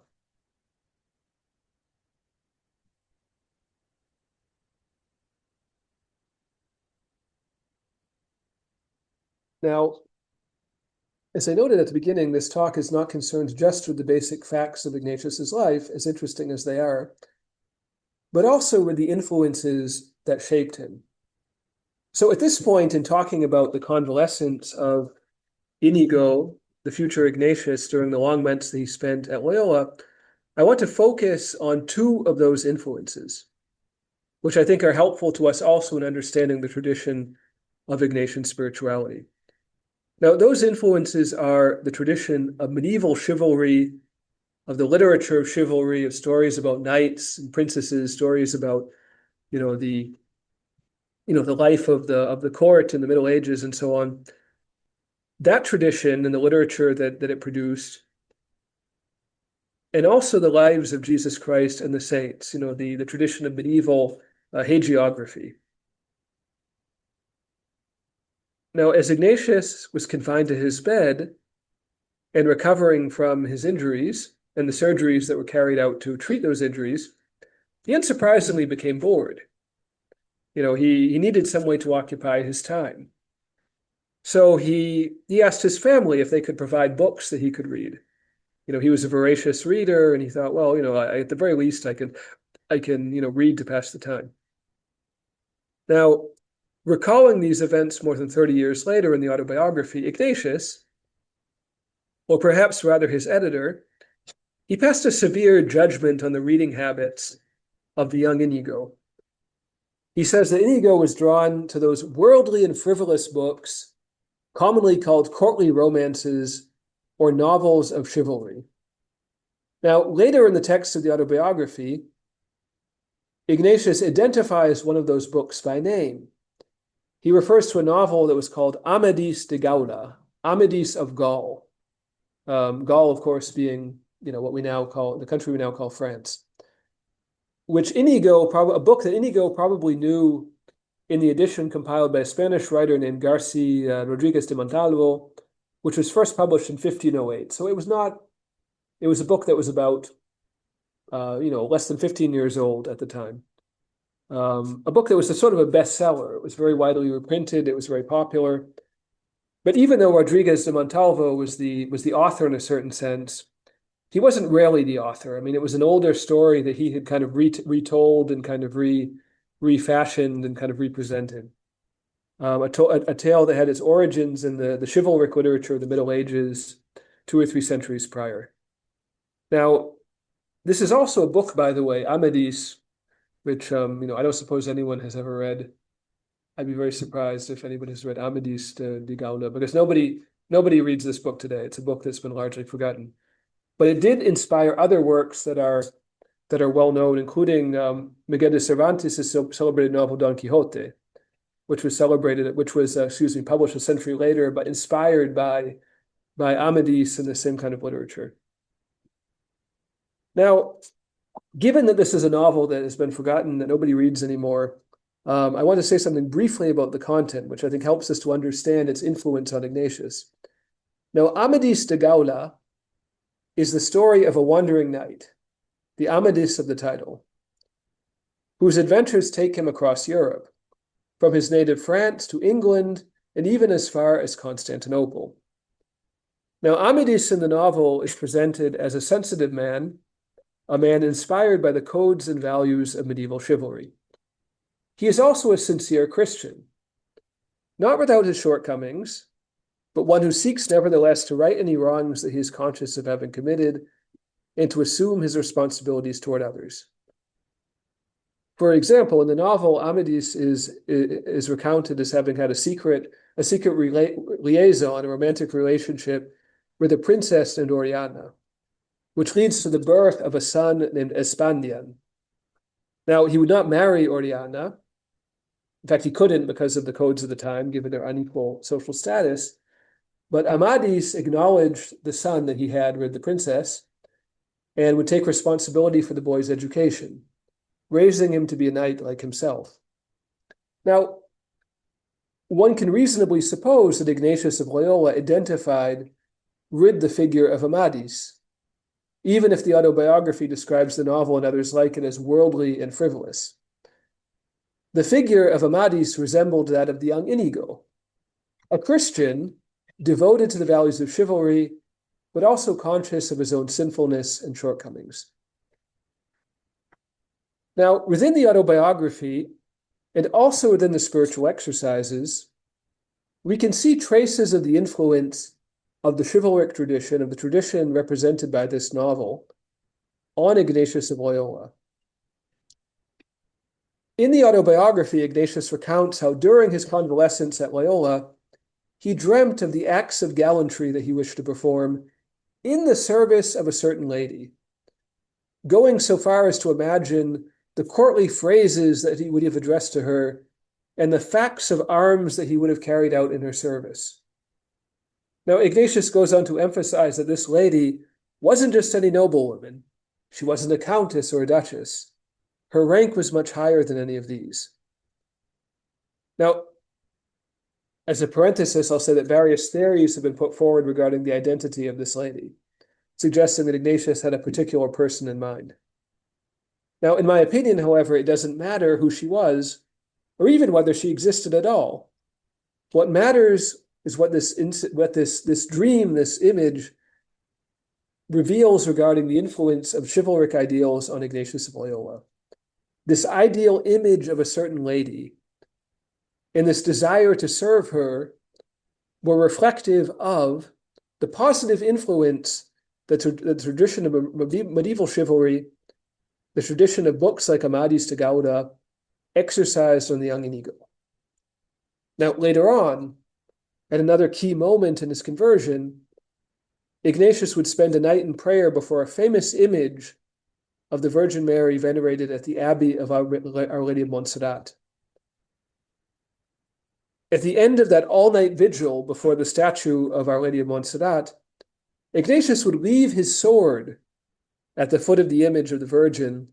Now, as I noted at the beginning, this talk is not concerned just with the basic facts of Ignatius's life, as interesting as they are, but also with the influences that shaped him. So at this point, in talking about the convalescence of Inigo, the future Ignatius, during the long months that he spent at Loyola, I want to focus on two of those influences, which I think are helpful to us also in understanding the tradition of Ignatian spirituality. Now, those influences are the tradition of medieval chivalry, of the literature of chivalry, of stories about knights and princesses, stories about, the life of the court in the Middle Ages and so on. That tradition and the literature that it produced, and also the lives of Jesus Christ and the saints, the tradition of medieval hagiography. Now, as Ignatius was confined to his bed and recovering from his injuries and the surgeries that were carried out to treat those injuries, he unsurprisingly became bored. He needed some way to occupy his time. So he asked his family if they could provide books that he could read. He was a voracious reader, and he thought, well, at the very least, I can read to pass the time. Now, recalling these events more than 30 years later in the Autobiography, Ignatius, or perhaps rather his editor, he passed a severe judgment on the reading habits of the young Inigo. He says that Inigo was drawn to those worldly and frivolous books, commonly called courtly romances or novels of chivalry. Now, later in the text of the Autobiography, Ignatius identifies one of those books by name. He refers to a novel that was called Amadis de Gaula, Amadis of Gaul. Gaul, of course, being what we now call the country we now call France, which a book that Inigo probably knew in the edition compiled by a Spanish writer named Garcia Rodríguez de Montalvo, which was first published in 1508. So it was a book that was about, less than 15 years old at the time. A book that was sort of a bestseller. It was very widely reprinted. It was very popular. But even though Rodríguez de Montalvo was the author in a certain sense, he wasn't really the author. I mean, it was an older story that he had kind of retold and kind of refashioned and kind of represented. A tale that had its origins in the chivalric literature of the Middle Ages, 2 or 3 centuries prior. Now, this is also a book, by the way, Amadis, which I don't suppose anyone has ever read. I'd be very surprised if anyone has read Amadis de Gaula, because nobody reads this book today. It's a book that's been largely forgotten. But it did inspire other works that are well known, including Miguel de Cervantes' celebrated novel Don Quixote, which was published a century later, but inspired by Amadis and the same kind of literature. Now, given that this is a novel that has been forgotten, that nobody reads anymore, I want to say something briefly about the content, which I think helps us to understand its influence on Ignatius. Now, Amadis de Gaula is the story of a wandering knight, the Amadis of the title, whose adventures take him across Europe, from his native France to England, and even as far as Constantinople. Now, Amadis in the novel is presented as a sensitive man, a man inspired by the codes and values of medieval chivalry. He is also a sincere Christian, not without his shortcomings, but one who seeks nevertheless to right any wrongs that he is conscious of having committed and to assume his responsibilities toward others. For example, in the novel, Amadis is recounted as having had a secret liaison, a romantic relationship with a princess named Oriana, which leads to the birth of a son named Esplandian. Now, he would not marry Oriana. In fact, he couldn't because of the codes of the time, given their unequal social status. But Amadis acknowledged the son that he had with the princess and would take responsibility for the boy's education. raising him to be a knight like himself. Now, one can reasonably suppose that Ignatius of Loyola identified with the figure of Amadis, even if the autobiography describes the novel and others like it as worldly and frivolous. The figure of Amadis resembled that of the young Inigo, a Christian devoted to the values of chivalry, but also conscious of his own sinfulness and shortcomings. Now, within the autobiography, and also within the spiritual exercises, we can see traces of the influence of the chivalric tradition, of the tradition represented by this novel, on Ignatius of Loyola. In the autobiography, Ignatius recounts how during his convalescence at Loyola, he dreamt of the acts of gallantry that he wished to perform in the service of a certain lady, going so far as to imagine the courtly phrases that he would have addressed to her and the facts of arms that he would have carried out in her service. Now, Ignatius goes on to emphasize that this lady wasn't just any noblewoman. She wasn't a countess or a duchess. Her rank was much higher than any of these. Now, as a parenthesis, I'll say that various theories have been put forward regarding the identity of this lady, suggesting that Ignatius had a particular person in mind. Now, in my opinion, however, it doesn't matter who she was, or even whether she existed at all. What matters is what this dream, this image, reveals regarding the influence of chivalric ideals on Ignatius of Loyola. This ideal image of a certain lady and this desire to serve her were reflective of the positive influence that the tradition of medieval chivalry, the tradition of books like Amadis de Gauda, exercised on the young Inigo. Now, later on, at another key moment in his conversion, Ignatius would spend a night in prayer before a famous image of the Virgin Mary venerated at the Abbey of Our Lady of Montserrat. At the end of that all-night vigil before the statue of Our Lady of Montserrat, Ignatius would leave his sword at the foot of the image of the Virgin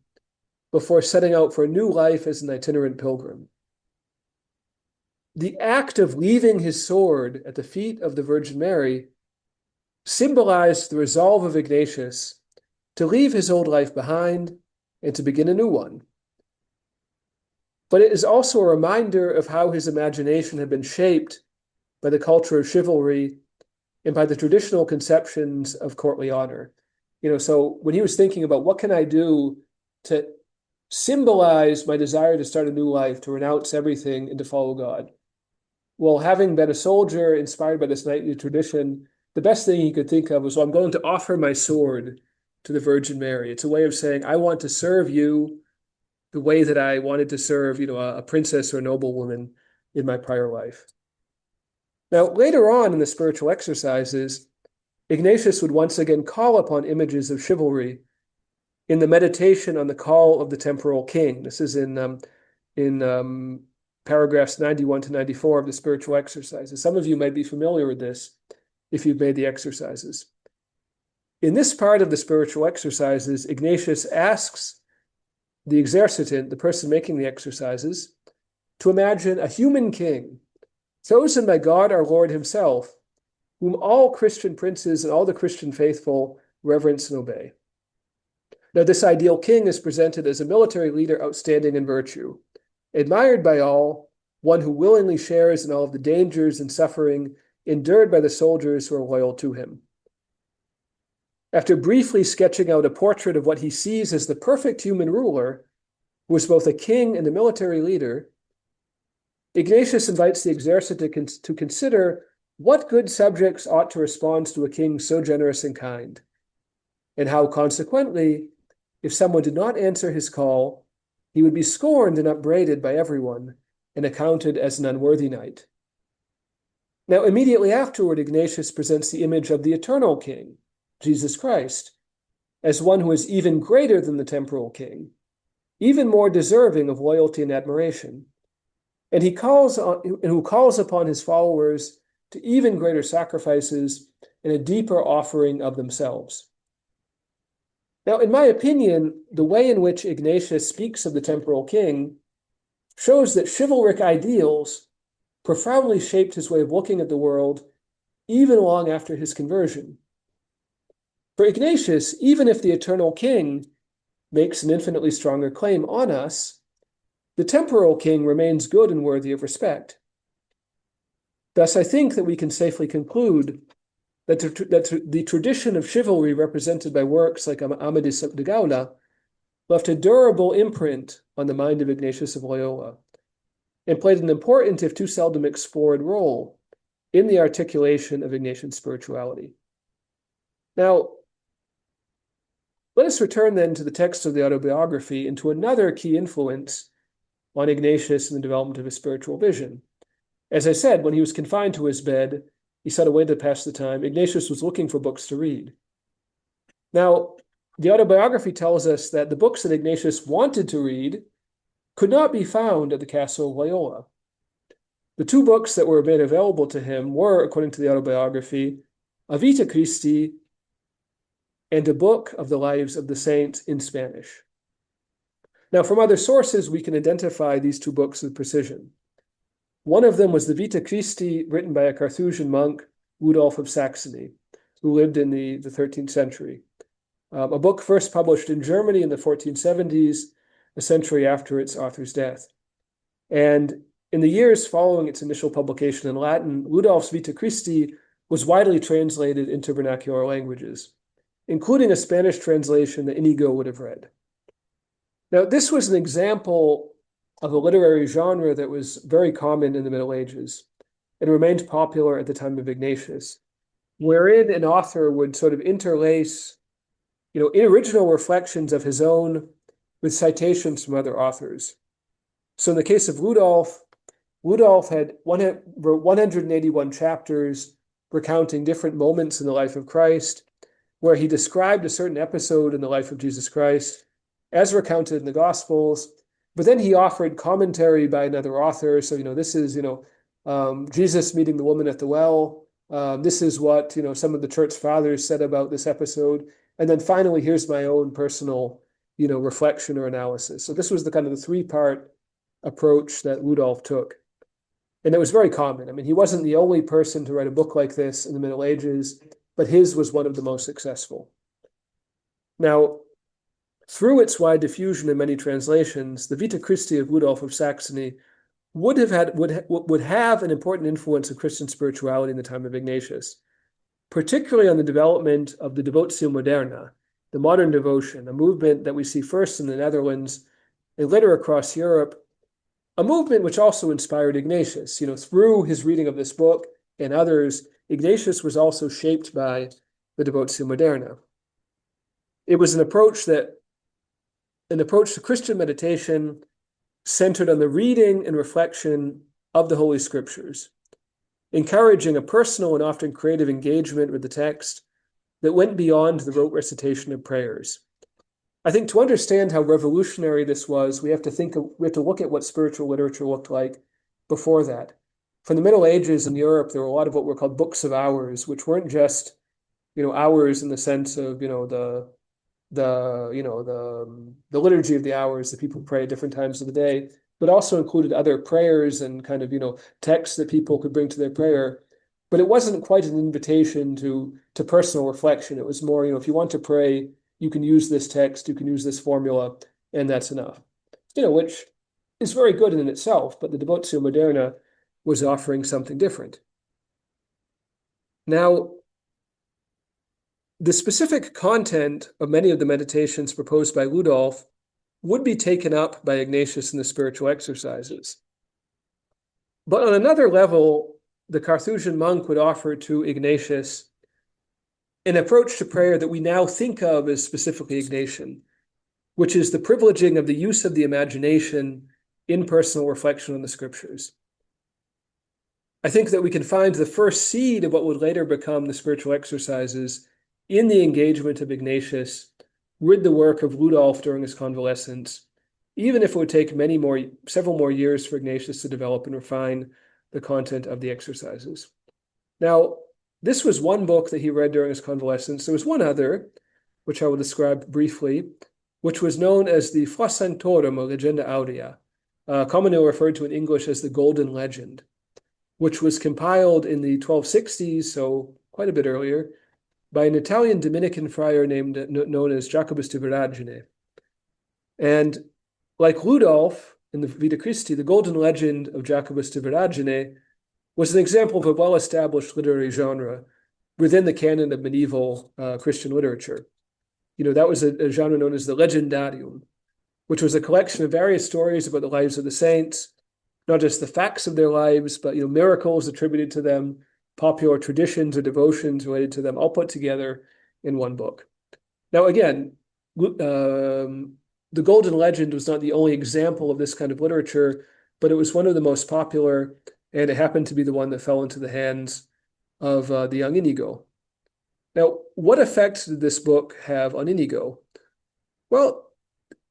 before setting out for a new life as an itinerant pilgrim. The act of leaving his sword at the feet of the Virgin Mary symbolized the resolve of Ignatius to leave his old life behind and to begin a new one. But it is also a reminder of how his imagination had been shaped by the culture of chivalry and by the traditional conceptions of courtly honor. So when he was thinking about what can I do to symbolize my desire to start a new life, to renounce everything and to follow God, well, having been a soldier inspired by this knightly tradition, the best thing he could think of was, well, I'm going to offer my sword to the Virgin Mary. It's a way of saying, I want to serve you the way that I wanted to serve, a princess or a noblewoman in my prior life. Now, later on in the spiritual exercises, Ignatius would once again call upon images of chivalry in the meditation on the call of the temporal king. This is in paragraphs 91 to 94 of the spiritual exercises. Some of you might be familiar with this if you've made the exercises. In this part of the spiritual exercises, Ignatius asks the exercitant, the person making the exercises, to imagine a human king, chosen by God our Lord himself, whom all Christian princes and all the Christian faithful reverence and obey. Now, this ideal king is presented as a military leader outstanding in virtue, admired by all, one who willingly shares in all of the dangers and suffering endured by the soldiers who are loyal to him. After briefly sketching out a portrait of what he sees as the perfect human ruler, who is both a king and a military leader, Ignatius invites the exercitant to consider what good subjects ought to respond to a king so generous and kind, and how, consequently, if someone did not answer his call, he would be scorned and upbraided by everyone and accounted as an unworthy knight. Now, immediately afterward, Ignatius presents the image of the eternal king, Jesus Christ, as one who is even greater than the temporal king, even more deserving of loyalty and admiration, and who calls upon his followers to even greater sacrifices and a deeper offering of themselves. Now, in my opinion, the way in which Ignatius speaks of the temporal king shows that chivalric ideals profoundly shaped his way of looking at the world even long after his conversion. For Ignatius, even if the eternal king makes an infinitely stronger claim on us, the temporal king remains good and worthy of respect. Thus, I think that we can safely conclude that the tradition of chivalry represented by works like Amadis de Gaula left a durable imprint on the mind of Ignatius of Loyola and played an important, if too seldom explored, role in the articulation of Ignatian spirituality. Now, let us return then to the text of the Autobiography and to another key influence on Ignatius in the development of his spiritual vision. As I said, when he was confined to his bed, he sought a way to pass the time. Ignatius was looking for books to read. Now, the Autobiography tells us that the books that Ignatius wanted to read could not be found at the castle of Loyola. The two books that were made available to him were, according to the Autobiography, A Vita Christi and a book of the lives of the saints in Spanish. Now, from other sources, we can identify these two books with precision. One of them was the Vita Christi, written by a Carthusian monk, Rudolf of Saxony, who lived in the 13th century. A book first published in Germany in the 1470s, a century after its author's death. And in the years following its initial publication in Latin, Rudolf's Vita Christi was widely translated into vernacular languages, including a Spanish translation that Inigo would have read. Now, this was an example of a literary genre that was very common in the Middle Ages and remained popular at the time of Ignatius, wherein an author would sort of interlace, original reflections of his own with citations from other authors. So in the case of Rudolf wrote 181 chapters recounting different moments in the life of Christ, where he described a certain episode in the life of Jesus Christ as recounted in the Gospels. But then he offered commentary by another author. So, this is, Jesus meeting the woman at the well. This is what, some of the church fathers said about this episode. And then finally, here's my own personal, reflection or analysis. So this was the kind of the three-part approach that Rudolf took. And it was very common. I mean, he wasn't the only person to write a book like this in the Middle Ages, but his was one of the most successful. Now, through its wide diffusion in many translations, the Vita Christi of Rudolf of Saxony would have an important influence of Christian spirituality in the time of Ignatius, particularly on the development of the Devotio Moderna, the modern devotion, a movement that we see first in the Netherlands and later across Europe, a movement which also inspired Ignatius. Through his reading of this book and others, Ignatius was also shaped by the Devotio Moderna. It was an approach to Christian meditation centered on the reading and reflection of the Holy Scriptures, encouraging a personal and often creative engagement with the text that went beyond the rote recitation of prayers. I think to understand how revolutionary this was, we have to look at what spiritual literature looked like before that. From the Middle Ages in Europe, there were a lot of what were called books of hours, which weren't just, hours in the sense of, the liturgy of the hours that people pray at different times of the day, but also included other prayers and kind of, texts that people could bring to their prayer. But it wasn't quite an invitation to personal reflection. It was more, if you want to pray, you can use this text, you can use this formula, and that's enough. Which is very good in itself, but the Devotio Moderna was offering something different. Now, the specific content of many of the meditations proposed by Rudolf would be taken up by Ignatius in the spiritual exercises. But on another level, the Carthusian monk would offer to Ignatius an approach to prayer that we now think of as specifically Ignatian, which is the privileging of the use of the imagination in personal reflection on the Scriptures. I think that we can find the first seed of what would later become the spiritual exercises in the engagement of Ignatius with the work of Rudolf during his convalescence, even if it would take several more years for Ignatius to develop and refine the content of the exercises. Now, this was one book that he read during his convalescence. There was one other, which I will describe briefly, which was known as the Flos Sanctorum, or Legenda Aurea, commonly referred to in English as the Golden Legend, which was compiled in the 1260s, so quite a bit earlier, by an Italian Dominican friar known as Jacobus de Veragine. And like Rudolf in the Vita Christi, the Golden Legend of Jacobus de Veragine was an example of a well-established literary genre within the canon of medieval Christian literature. That was a genre known as the Legendarium, which was a collection of various stories about the lives of the saints, not just the facts of their lives, but miracles attributed to them, popular traditions or devotions related to them, all put together in one book. Now, again, the Golden Legend was not the only example of this kind of literature, but it was one of the most popular, and it happened to be the one that fell into the hands of the young Inigo. Now, what effect did this book have on Inigo? Well,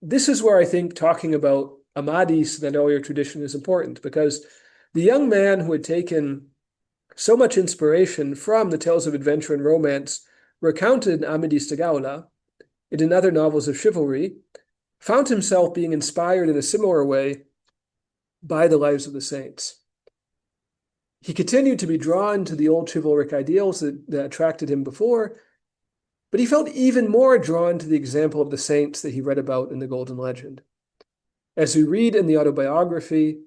this is where I think talking about Amadis, that earlier tradition, is important, because the young man who had taken so much inspiration from the tales of adventure and romance recounted in Amadis de Gaula and in other novels of chivalry, found himself being inspired in a similar way by the lives of the saints. He continued to be drawn to the old chivalric ideals that attracted him before, but he felt even more drawn to the example of the saints that he read about in the Golden Legend. As we read in the Autobiography,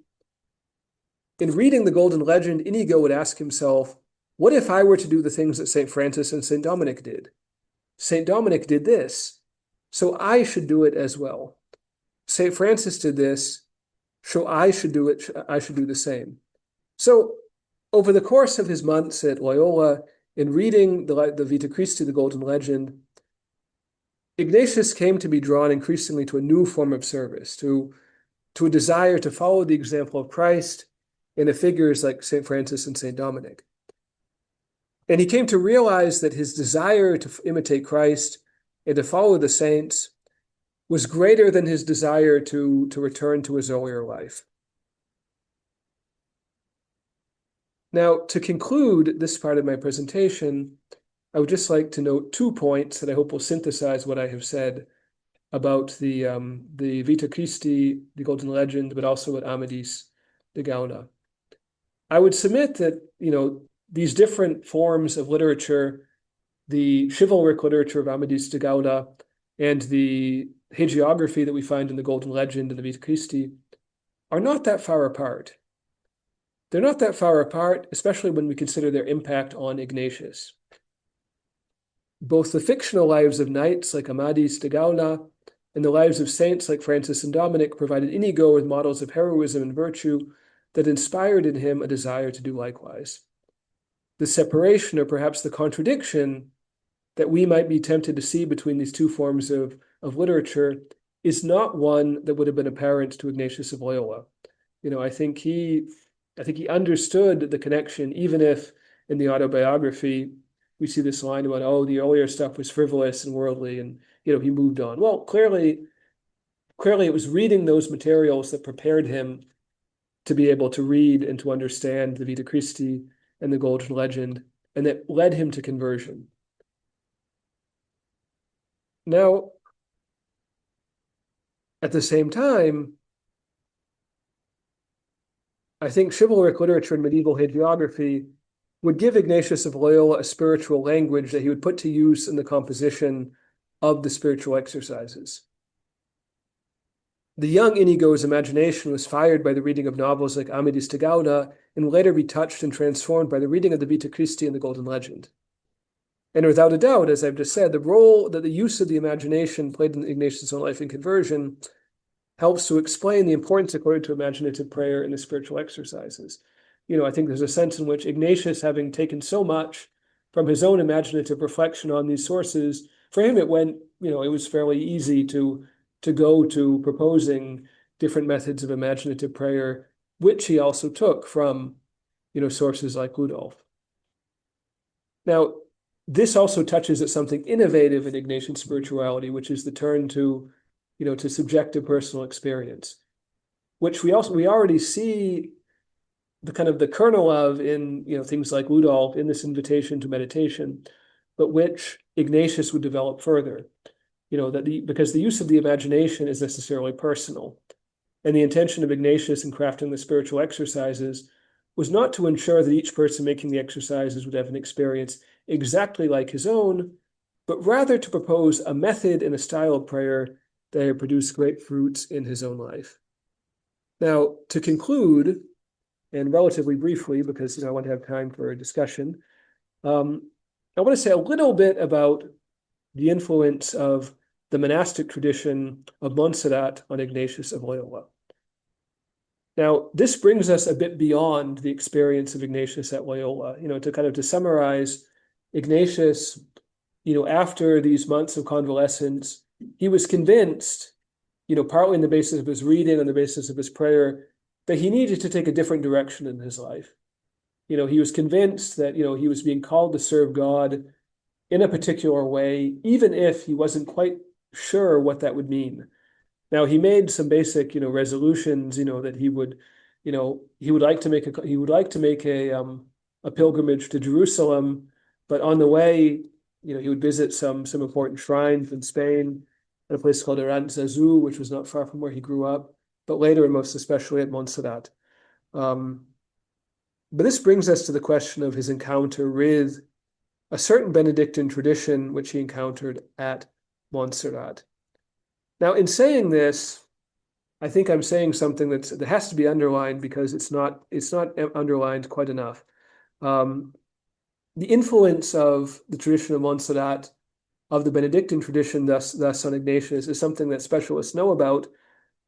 in reading the Golden Legend, Inigo would ask himself, what if I were to do the things that St. Francis and St. Dominic did? St. Dominic did this, so I should do it as well. St. Francis did this, so I should do it. I should do the same. So over the course of his months at Loyola, in reading the Vita Christi, the Golden Legend, Ignatius came to be drawn increasingly to a new form of service, to a desire to follow the example of Christ in the figures like St. Francis and St. Dominic. And he came to realize that his desire to imitate Christ and to follow the saints was greater than his desire to return to his earlier life. Now, to conclude this part of my presentation, I would just like to note 2 points that I hope will synthesize what I have said about the Vita Christi, the Golden Legend, but also at Amadis de Gaula. I would submit that, these different forms of literature, the chivalric literature of Amadis de Gaula and the hagiography that we find in the Golden Legend and the Vita Christi, are not that far apart. They're not that far apart, especially when we consider their impact on Ignatius. Both the fictional lives of knights like Amadis de Gaula and the lives of saints like Francis and Dominic provided Inigo with models of heroism and virtue that inspired in him a desire to do likewise. The separation, or perhaps the contradiction, that we might be tempted to see between these two forms of literature is not one that would have been apparent to Ignatius of Loyola. I think he understood the connection, even if in the Autobiography we see this line about, the earlier stuff was frivolous and worldly, and he moved on. Well, clearly it was reading those materials that prepared him to be able to read and to understand the Vita Christi and the Golden Legend, and that led him to conversion. Now, at the same time, I think chivalric literature and medieval hagiography would give Ignatius of Loyola a spiritual language that he would put to use in the composition of the spiritual exercises. The young Inigo's imagination was fired by the reading of novels like Amadis de Gaula and would later be touched and transformed by the reading of the Vita Christi and the Golden Legend. And without a doubt, as I've just said, the role that the use of the imagination played in Ignatius' own life and conversion helps to explain the importance accorded to imaginative prayer in the spiritual exercises. I think there's a sense in which Ignatius, having taken so much from his own imaginative reflection on these sources, for him it was fairly easy to go to proposing different methods of imaginative prayer, which he also took from, sources like Rudolf. Now, this also touches at something innovative in Ignatian spirituality, which is the turn to subjective personal experience, which we already see the kernel of in things like Rudolf in this invitation to meditation, but which Ignatius would develop further. Because the use of the imagination is necessarily personal. And the intention of Ignatius in crafting the spiritual exercises was not to ensure that each person making the exercises would have an experience exactly like his own, but rather to propose a method and a style of prayer that had produced great fruits in his own life. Now, to conclude, and relatively briefly, because I want to have time for a discussion, I want to say a little bit about the influence of the monastic tradition of Montserrat on Ignatius of Loyola. Now, this brings us a bit beyond the experience of Ignatius at Loyola. To summarize, Ignatius, after these months of convalescence, he was convinced, partly on the basis of his reading, on the basis of his prayer, that he needed to take a different direction in his life. He was convinced that, he was being called to serve God in a particular way, even if he wasn't quite sure what that would mean. Now, he made some basic, resolutions, that he would like to make a pilgrimage to Jerusalem, but on the way, he would visit some important shrines in Spain, at a place called Arantzazu, which was not far from where he grew up, but later, and most especially at Montserrat. But this brings us to the question of his encounter with a certain Benedictine tradition which he encountered at Montserrat. Now, in saying this, I think I'm saying something that has to be underlined because it's not underlined quite enough. The influence of the tradition of Montserrat, of the Benedictine tradition, thus on Ignatius, is something that specialists know about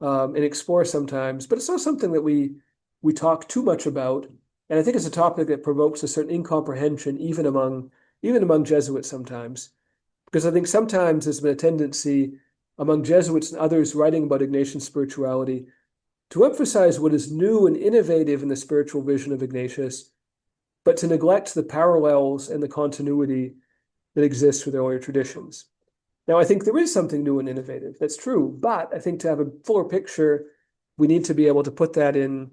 and explore sometimes, but it's not something that we talk too much about. And I think it's a topic that provokes a certain incomprehension even among Jesuits sometimes, because I think sometimes there's been a tendency among Jesuits and others writing about Ignatian spirituality to emphasize what is new and innovative in the spiritual vision of Ignatius, but to neglect the parallels and the continuity that exists with earlier traditions. Now, I think there is something new and innovative. That's true. But I think to have a fuller picture, we need to be able to put that in,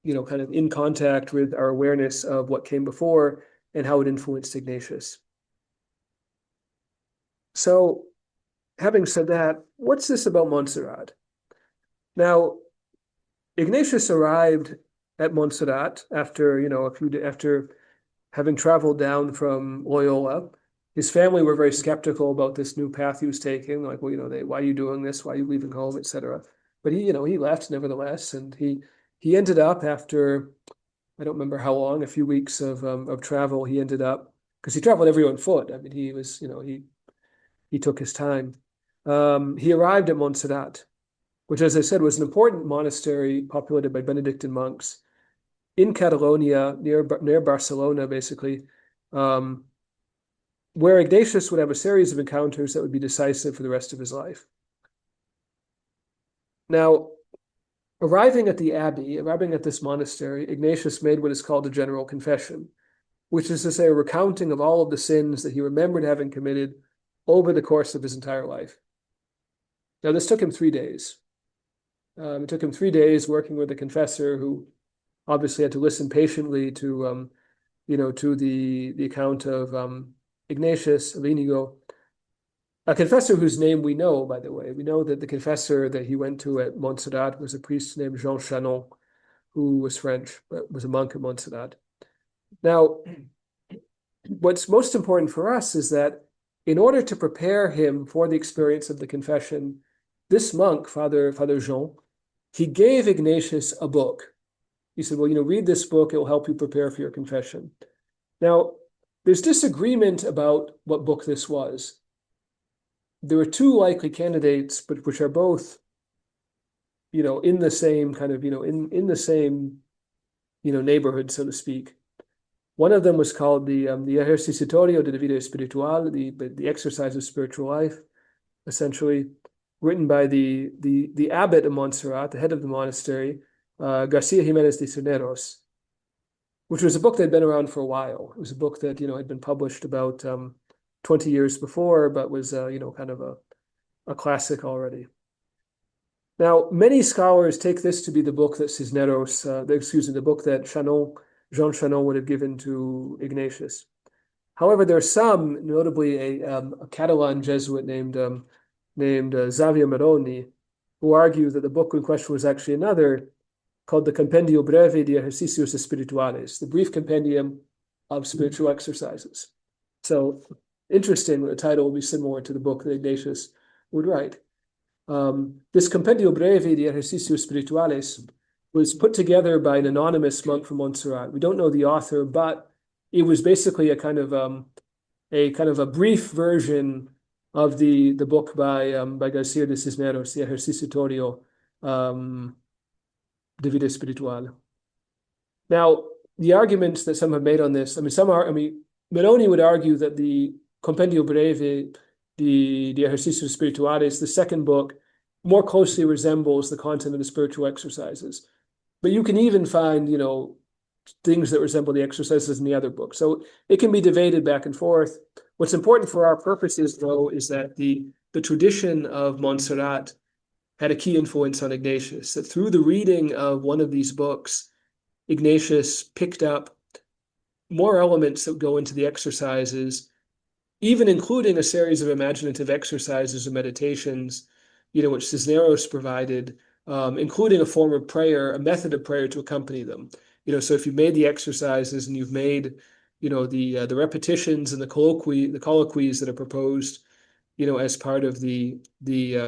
kind of in contact with our awareness of what came before and how it influenced Ignatius. So, having said that, what's this about Montserrat? Now, Ignatius arrived at Montserrat after, after having traveled down from Loyola. His family were very skeptical about this new path he was taking. Like, well, why are you doing this? Why are you leaving home, etc. But he left nevertheless, and he ended up after, I don't remember how long, a few weeks of travel. He ended up, because he traveled everywhere on foot. I mean, he was, he took his time. He arrived at Montserrat, which, as I said, was an important monastery populated by Benedictine monks in Catalonia, near Barcelona, basically, where Ignatius would have a series of encounters that would be decisive for the rest of his life. Now, arriving at this monastery, Ignatius made what is called a general confession, which is to say a recounting of all of the sins that he remembered having committed over the course of his entire life. Now, this took him 3 days. It took him 3 days working with a confessor who obviously had to listen patiently to, to the account of Ignatius of Inigo, a confessor whose name we know, by the way. We know that the confessor that he went to at Montserrat was a priest named Jean Chanon, who was French, but was a monk at Montserrat. Now, what's most important for us is that in order to prepare him for the experience of the confession, this monk, Father Jean, he gave Ignatius a book. He said, well, read this book. It will help you prepare for your confession. Now, there's disagreement about what book this was. There are two likely candidates, but which are both, in the same kind of, in the same, neighborhood, so to speak. One of them was called the Ejercitorio de la Vida Espiritual, the exercise of spiritual life, essentially, written by the abbot of Montserrat, the head of the monastery, Garcia Jimenez de Cisneros, which was a book that had been around for a while. It was a book that, had been published about 20 years before, but was, kind of a classic already. Now, many scholars take this to be the book that the book that Jean Chanon would have given to Ignatius. However, there are some, notably a Catalan Jesuit named Xavier Moroni, who argue that the book in question was actually another called the Compendio Breve de Ejercicios Espirituales, the brief compendium of spiritual exercises. So interesting, the title will be similar to the book that Ignatius would write. This Compendio Breve de Ejercicios Espirituales was put together by an anonymous monk from Montserrat. We don't know the author, but it was basically a kind of a brief version of the book by Garcia de Cisneros, the Ejercitorio de Vida Espiritual. Now, the arguments that some have made on this, Moroni would argue that the Compendio Breve de Ejercicios Espirituales, the second book, more closely resembles the content of the spiritual exercises. But you can even find, things that resemble the exercises in the other book. So it can be debated back and forth. What's important for our purposes, though, is that the tradition of Montserrat had a key influence on Ignatius, that through the reading of one of these books, Ignatius picked up more elements that go into the exercises, even including a series of imaginative exercises and meditations, which Cisneros provided, including a form of prayer, a method of prayer to accompany them. So if you've made the exercises and you've made, the repetitions and the colloquies that are proposed, as part of the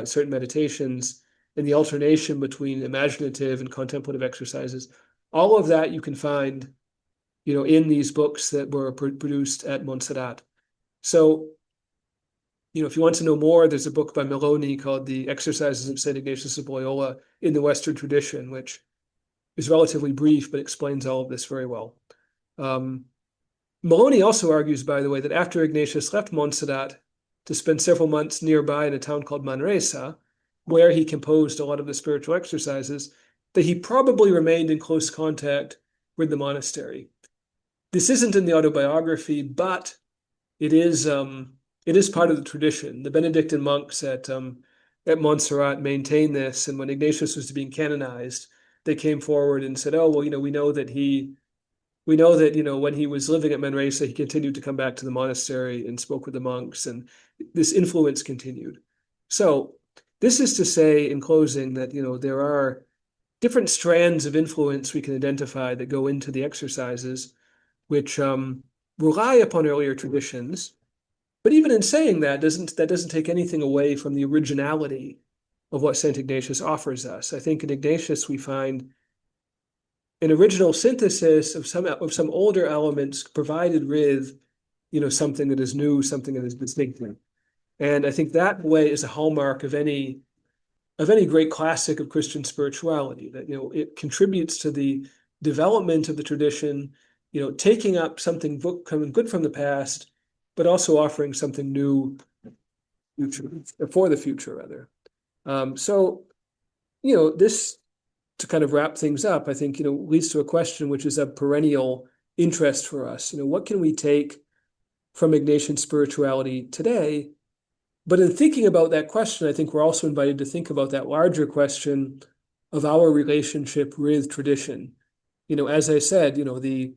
certain meditations and the alternation between imaginative and contemplative exercises, all of that you can find, in these books that were produced at Montserrat. So, if you want to know more, there's a book by Moroni called The Exercises of St. Ignatius of Loyola in the Western Tradition, which is relatively brief, but explains all of this very well. Moroni also argues, by the way, that after Ignatius left Montserrat to spend several months nearby in a town called Manresa, where he composed a lot of the spiritual exercises, that he probably remained in close contact with the monastery. This isn't in the autobiography, but it is part of the tradition. The Benedictine monks at Montserrat maintain this, and when Ignatius was being canonized, they came forward and said, "Oh, well, we know that when he was living at Manresa, he continued to come back to the monastery and spoke with the monks, and this influence continued." So this is to say, in closing, that there are different strands of influence we can identify that go into the exercises, which rely upon earlier traditions. But even in saying that doesn't take anything away from the originality of what St. Ignatius offers us. I think in Ignatius we find an original synthesis of some older elements provided with, something that is new, something that is distinctive. And I think that way is a hallmark of any great classic of Christian spirituality, that, it contributes to the development of the tradition, taking up something good from the past, but also offering something new for the future, rather. So, this, to kind of wrap things up, I think, leads to a question which is of perennial interest for us. What can we take from Ignatian spirituality today? But in thinking about that question, I think we're also invited to think about that larger question of our relationship with tradition. As I said, the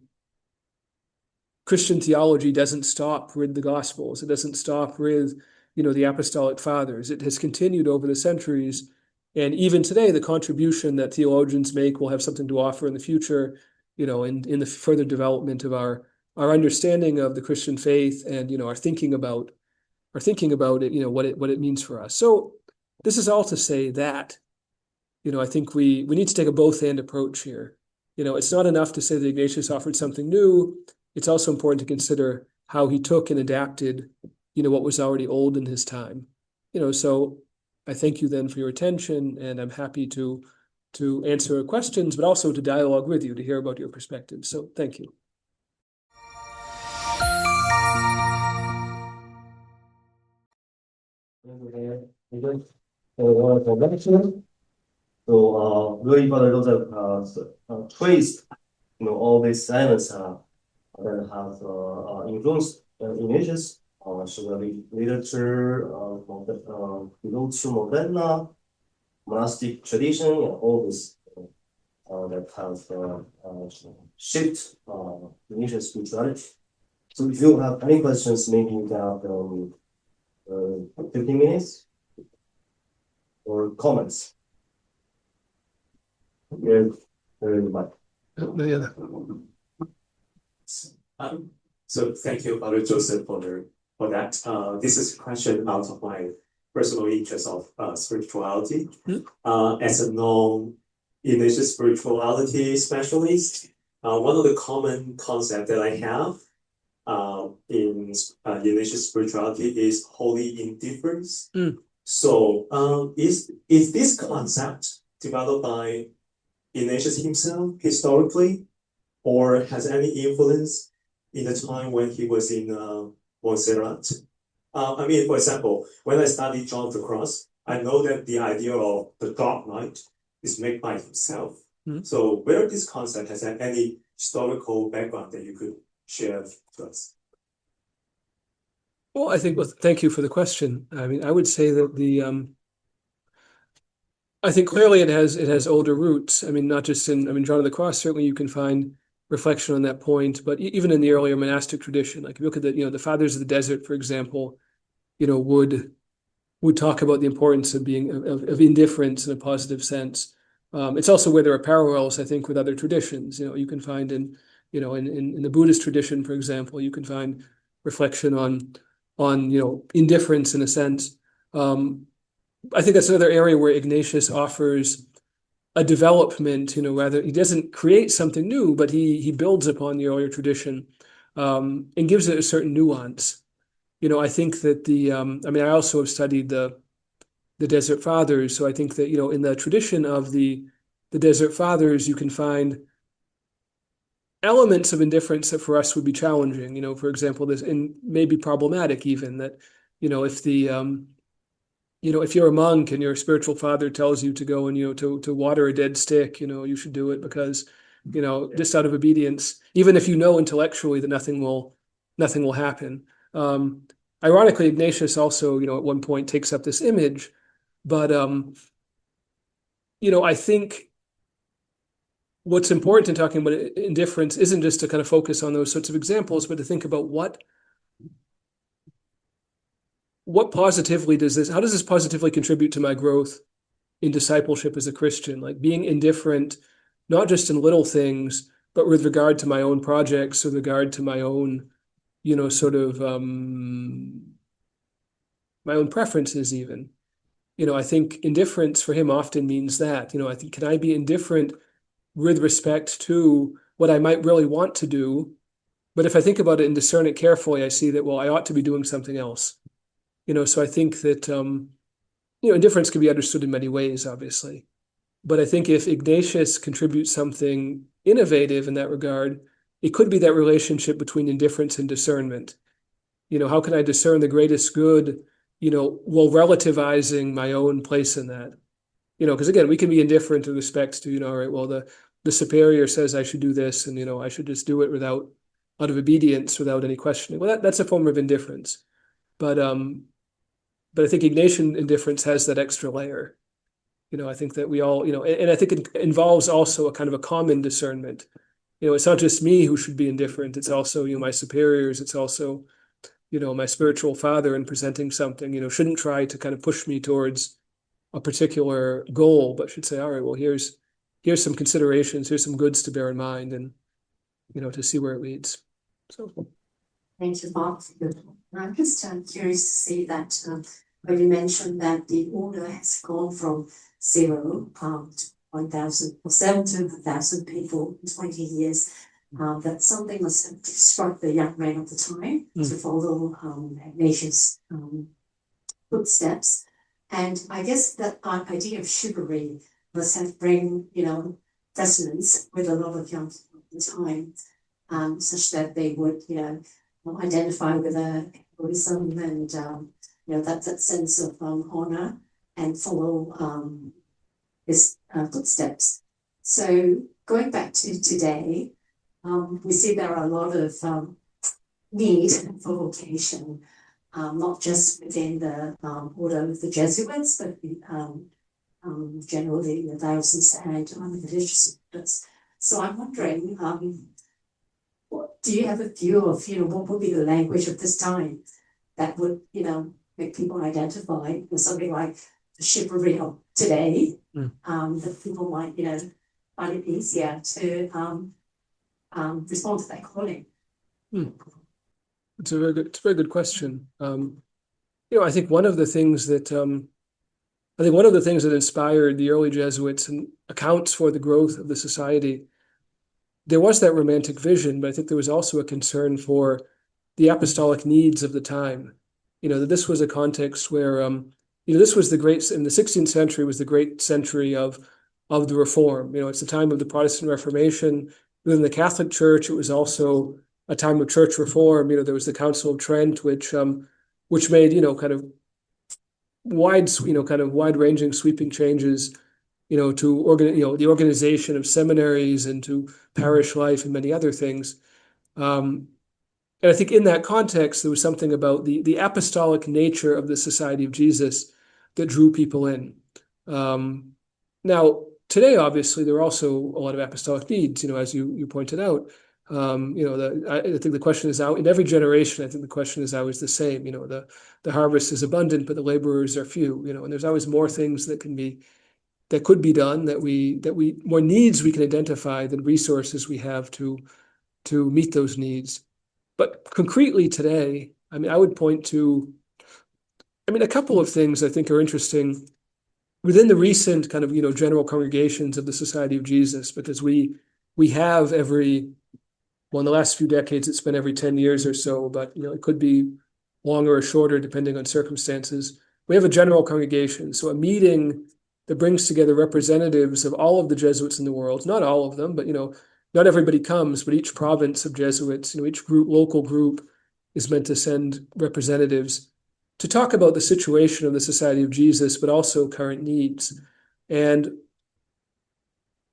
Christian theology doesn't stop with the Gospels. It doesn't stop with, the Apostolic Fathers. It has continued over the centuries. And even today, the contribution that theologians make will have something to offer in the future, in the further development of our understanding of the Christian faith and, our thinking about it, what it means for us. So this is all to say that, I think we need to take a both-and approach here. It's not enough to say that Ignatius offered something new. It's also important to consider how he took and adapted, what was already old in his time. So I thank you then for your attention, and I'm happy to answer questions, but also to dialogue with you, to hear about your perspectives. So thank you.
So really, Father Joseph traced, all these elements that have influenced Ignatius. So the literature, devotion moderna, monastic tradition, and all this that have shaped Ignatius spirituality. So if you have any questions, maybe you have 15 minutes or comments. Yeah, very much.
So thank you, Father Joseph, for that. This is a question out of my personal interest of spirituality. As a non-Ignatian spirituality specialist, one of the common concepts that I have in Ignatian spirituality is holy indifference. So is this concept developed by Ignatius himself historically, or has any influence in the time when he was in Montserrat? I mean, for example, when I studied John of the Cross, I know that the idea of the Dark Knight is made by himself. So where this concept has any historical background that you could share to us?
Well, thank you for the question. I mean, I would say that I think clearly it has older roots. I mean, not just John of the Cross, certainly you can find reflection on that point, but even in the earlier monastic tradition, like if you look at the Fathers of the Desert, for example, would talk about the importance of being of indifference in a positive sense. It's also where there are parallels, I think, with other traditions. You can find in the Buddhist tradition, for example, you can find reflection on indifference in a sense. I think that's another area where Ignatius offers a development, rather he doesn't create something new, but he builds upon the earlier tradition and gives it a certain nuance. I think that I also have studied the Desert Fathers, so I think that in the tradition of the Desert Fathers, you can find elements of indifference that for us would be challenging. For example, this and maybe problematic even that if you're a monk and your spiritual father tells you to go and to water a dead stick, you should do it because just out of obedience, even if you know intellectually that nothing will happen. Ironically, Ignatius also at one point takes up this image, but I think what's important in talking about indifference isn't just to kind of focus on those sorts of examples, but to think about what positively how does this positively contribute to my growth in discipleship as a Christian? Like being indifferent, not just in little things, but with regard to my own projects, with regard to my own, my own preferences even. I think indifference for him often means that, I think, can I be indifferent with respect to what I might really want to do? But if I think about it and discern it carefully, I see that, well, I ought to be doing something else. So I think that, indifference can be understood in many ways, obviously. But I think if Ignatius contributes something innovative in that regard, it could be that relationship between indifference and discernment. How can I discern the greatest good, while relativizing my own place in that? Because again, we can be indifferent with respect to, all right, well, the superior says I should do this and, I should just do it out of obedience, without any questioning. Well, that's a form of indifference. But I think Ignatian indifference has that extra layer. I think that we all, and I think it involves also a kind of a common discernment. It's not just me who should be indifferent. It's also, my superiors. It's also, my spiritual father in presenting something, shouldn't try to kind of push me towards a particular goal, but should say, all right, well, here's some considerations, here's some goods to bear in mind and, to see where it leads. So.
Thank you, Bob. I'm just curious to see that when you mentioned that the order has gone from 0 to 1,000 or 7 to 1,000 people in 20 years, that something must have struck the young men of the time to follow Ignatius' footsteps. And I guess that idea of chivalry must have bring, resonance with a lot of young people at the time, such that they would, identify with heroism and that sense of honor and follow his footsteps. So going back to today, we see there are a lot of need for vocation, not just within the order of the Jesuits, but generally the thousands and religious orders. So I'm wondering, do you have a view of, what would be the language of this time that would, make people identify with something like the chivalry of today? That people might, find it easier to respond to that calling.
It's a very good question. I think one of the things that inspired the early Jesuits and accounts for the growth of the society, there was that romantic vision, but I think there was also a concern for the apostolic needs of the time. That this was a context where, this was in the 16th century was the great century of the Reform. It's the time of the Protestant Reformation. Within the Catholic Church, it was also a time of church reform. There was the Council of Trent, which made, kind of wide-ranging, sweeping changes, to the organization of seminaries and to parish life and many other things. And I think in that context, there was something about the apostolic nature of the Society of Jesus that drew people in. Now, today, obviously, there are also a lot of apostolic needs, as you pointed out. I think the question is now in every generation. I think the question is always the same. The harvest is abundant, but the laborers are few. And there's always more things that could be done, more needs we can identify than resources we have to meet those needs. But concretely today, I would point to, a couple of things I think are interesting within the recent kind of general congregations of the Society of Jesus, because we have in the last few decades, it's been every 10 years or so, but it could be longer or shorter depending on circumstances. We have a general congregation, so a meeting that brings together representatives of all of the Jesuits in the world, not all of them, but not everybody comes, but each province of Jesuits, each local group is meant to send representatives to talk about the situation of the Society of Jesus, but also current needs. And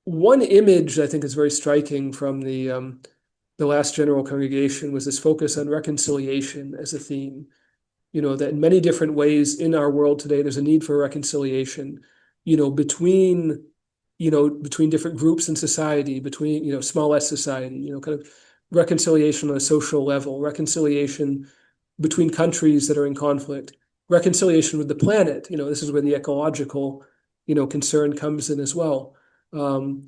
one image I think is very striking from the last general congregation was this focus on reconciliation as a theme. That in many different ways in our world today, there's a need for reconciliation, between different groups in society, between, small s society, kind of reconciliation on a social level, reconciliation between countries that are in conflict, reconciliation with the planet. This is where the ecological, concern comes in as well. So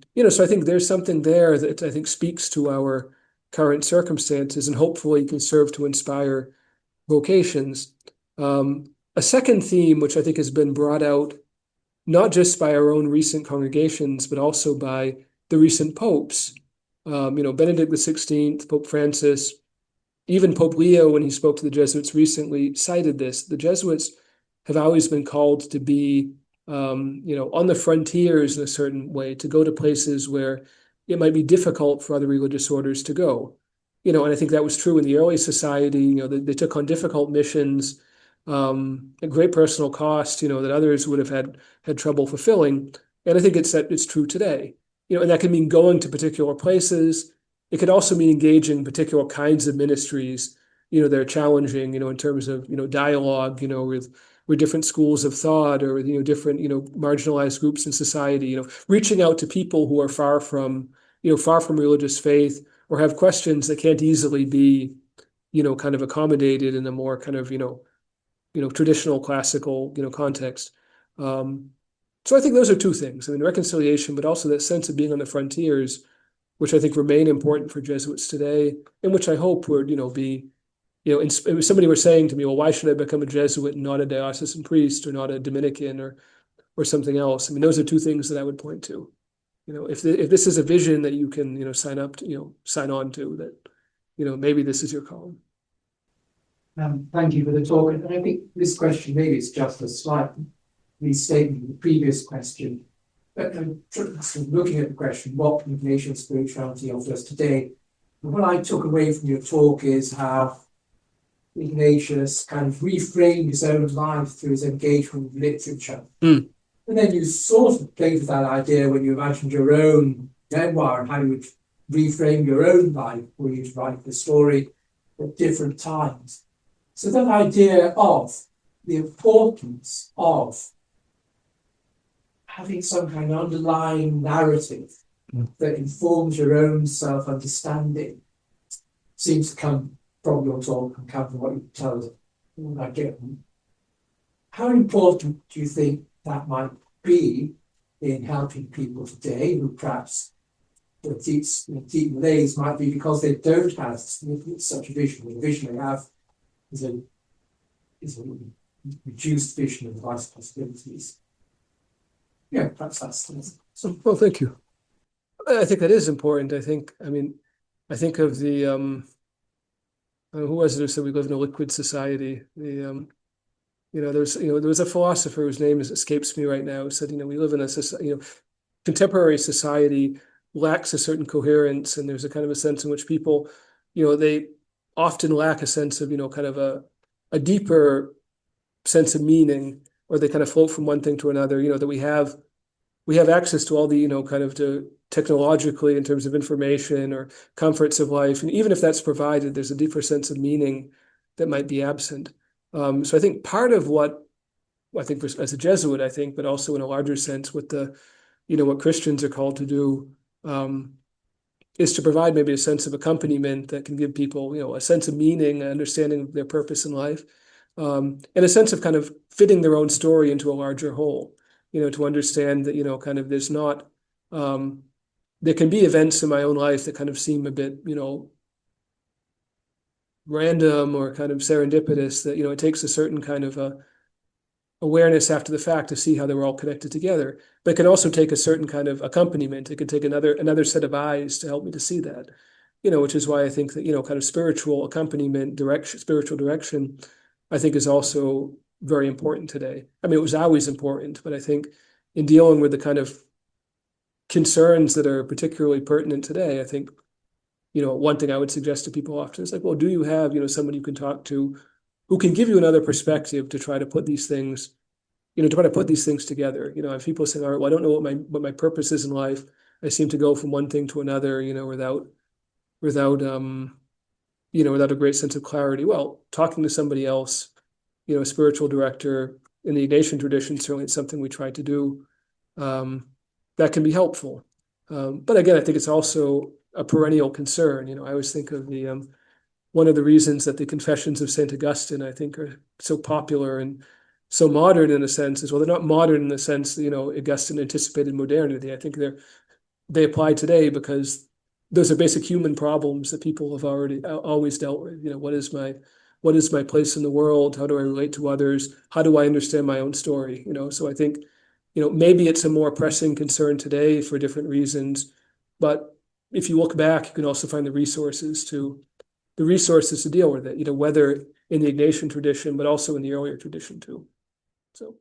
I think there's something there that I think speaks to our current circumstances and hopefully can serve to inspire vocations. A second theme, which I think has been brought out not just by our own recent congregations, but also by the recent popes, Benedict XVI, Pope Francis, even Pope Leo, when he spoke to the Jesuits recently, cited this. The Jesuits have always been called to be, on the frontiers in a certain way, to go to places where it might be difficult for other religious orders to go. And I think that was true in the early society. They took on difficult missions at great personal cost, that others would have had trouble fulfilling. And I think it's true today. And that can mean going to particular places. It could also mean engaging in particular kinds of ministries, that are challenging, in terms of, dialogue, with different schools of thought or with, different, marginalized groups in society, reaching out to people who are far from religious faith or have questions that can't easily be, kind of accommodated in a more kind of, traditional classical, context. So I think those are two things. Reconciliation, but also that sense of being on the frontiers, which I think remain important for Jesuits today, and which I hope would, be, if somebody were saying to me, well, why should I become a Jesuit and not a diocesan priest or not a Dominican or something else? Those are two things that I would point to. If this is a vision that you can, sign on to, that, maybe this is your calling.
Thank you for the talk. And I think this question maybe is just a slight restatement of the previous question. But looking at the question, what Ignatian spirituality offers us today, what I took away from your talk is how Ignatius kind of reframed his own life through his engagement with literature. And then you sort of played with that idea when you imagined your own memoir and how you would reframe your own life where you'd write the story at different times. So that idea of the importance of having some kind of underlying narrative that informs your own self-understanding seems to come from your talk and come from what you tell us. I get them. How important do you think that might be in helping people today who perhaps the deep malaise might be because they don't have such a vision? The vision they have is a reduced vision of life's possibilities. Yeah, perhaps that's
well, thank you. I think that is important. I think of the who was it who said we live in a liquid society? There was a philosopher whose name escapes me right now, who said, we live in a society, contemporary society lacks a certain coherence, and there's a kind of a sense in which people, they often lack a sense of, kind of a deeper sense of meaning, or they kind of float from one thing to another, that we have access to all the, kind of to technologically in terms of information or comforts of life. And even if that's provided, there's a deeper sense of meaning that might be absent. So I think part of what I think as a Jesuit, but also in a larger sense with what Christians are called to do, is to provide maybe a sense of accompaniment that can give people, a sense of meaning, an understanding of their purpose in life, and a sense of kind of fitting their own story into a larger whole, to understand that, kind of there's not, there can be events in my own life that kind of seem a bit, random or kind of serendipitous, that, it takes a certain kind of awareness after the fact to see how they were all connected together. But it can also take a certain kind of accompaniment. It can take another set of eyes to help me to see that, which is why I think that, kind of spiritual accompaniment, spiritual direction, I think is also very important today. I mean, it was always important, but I think in dealing with the kind of concerns that are particularly pertinent today, I think, one thing I would suggest to people often is like, well, do you have, somebody you can talk to who can give you another perspective to try to put these things, together? If people say, all right, well, I don't know what my purpose is in life. I seem to go from one thing to another, without a great sense of clarity. Well, talking to somebody else, a spiritual director in the Ignatian tradition, certainly it's something we try to do. That can be helpful. But again, I think it's also a perennial concern. I always think of one of the reasons that the Confessions of St. Augustine, I think, are so popular and so modern in a sense is, well, they're not modern in the sense that, Augustine anticipated modernity. I think they apply today because those are basic human problems that people have always dealt with. What is my place in the world? How do I relate to others? How do I understand my own story? So I think, maybe it's a more pressing concern today for different reasons, but if you look back, you can also find the resources to deal with it, whether in the Ignatian tradition, but also in the earlier tradition too. So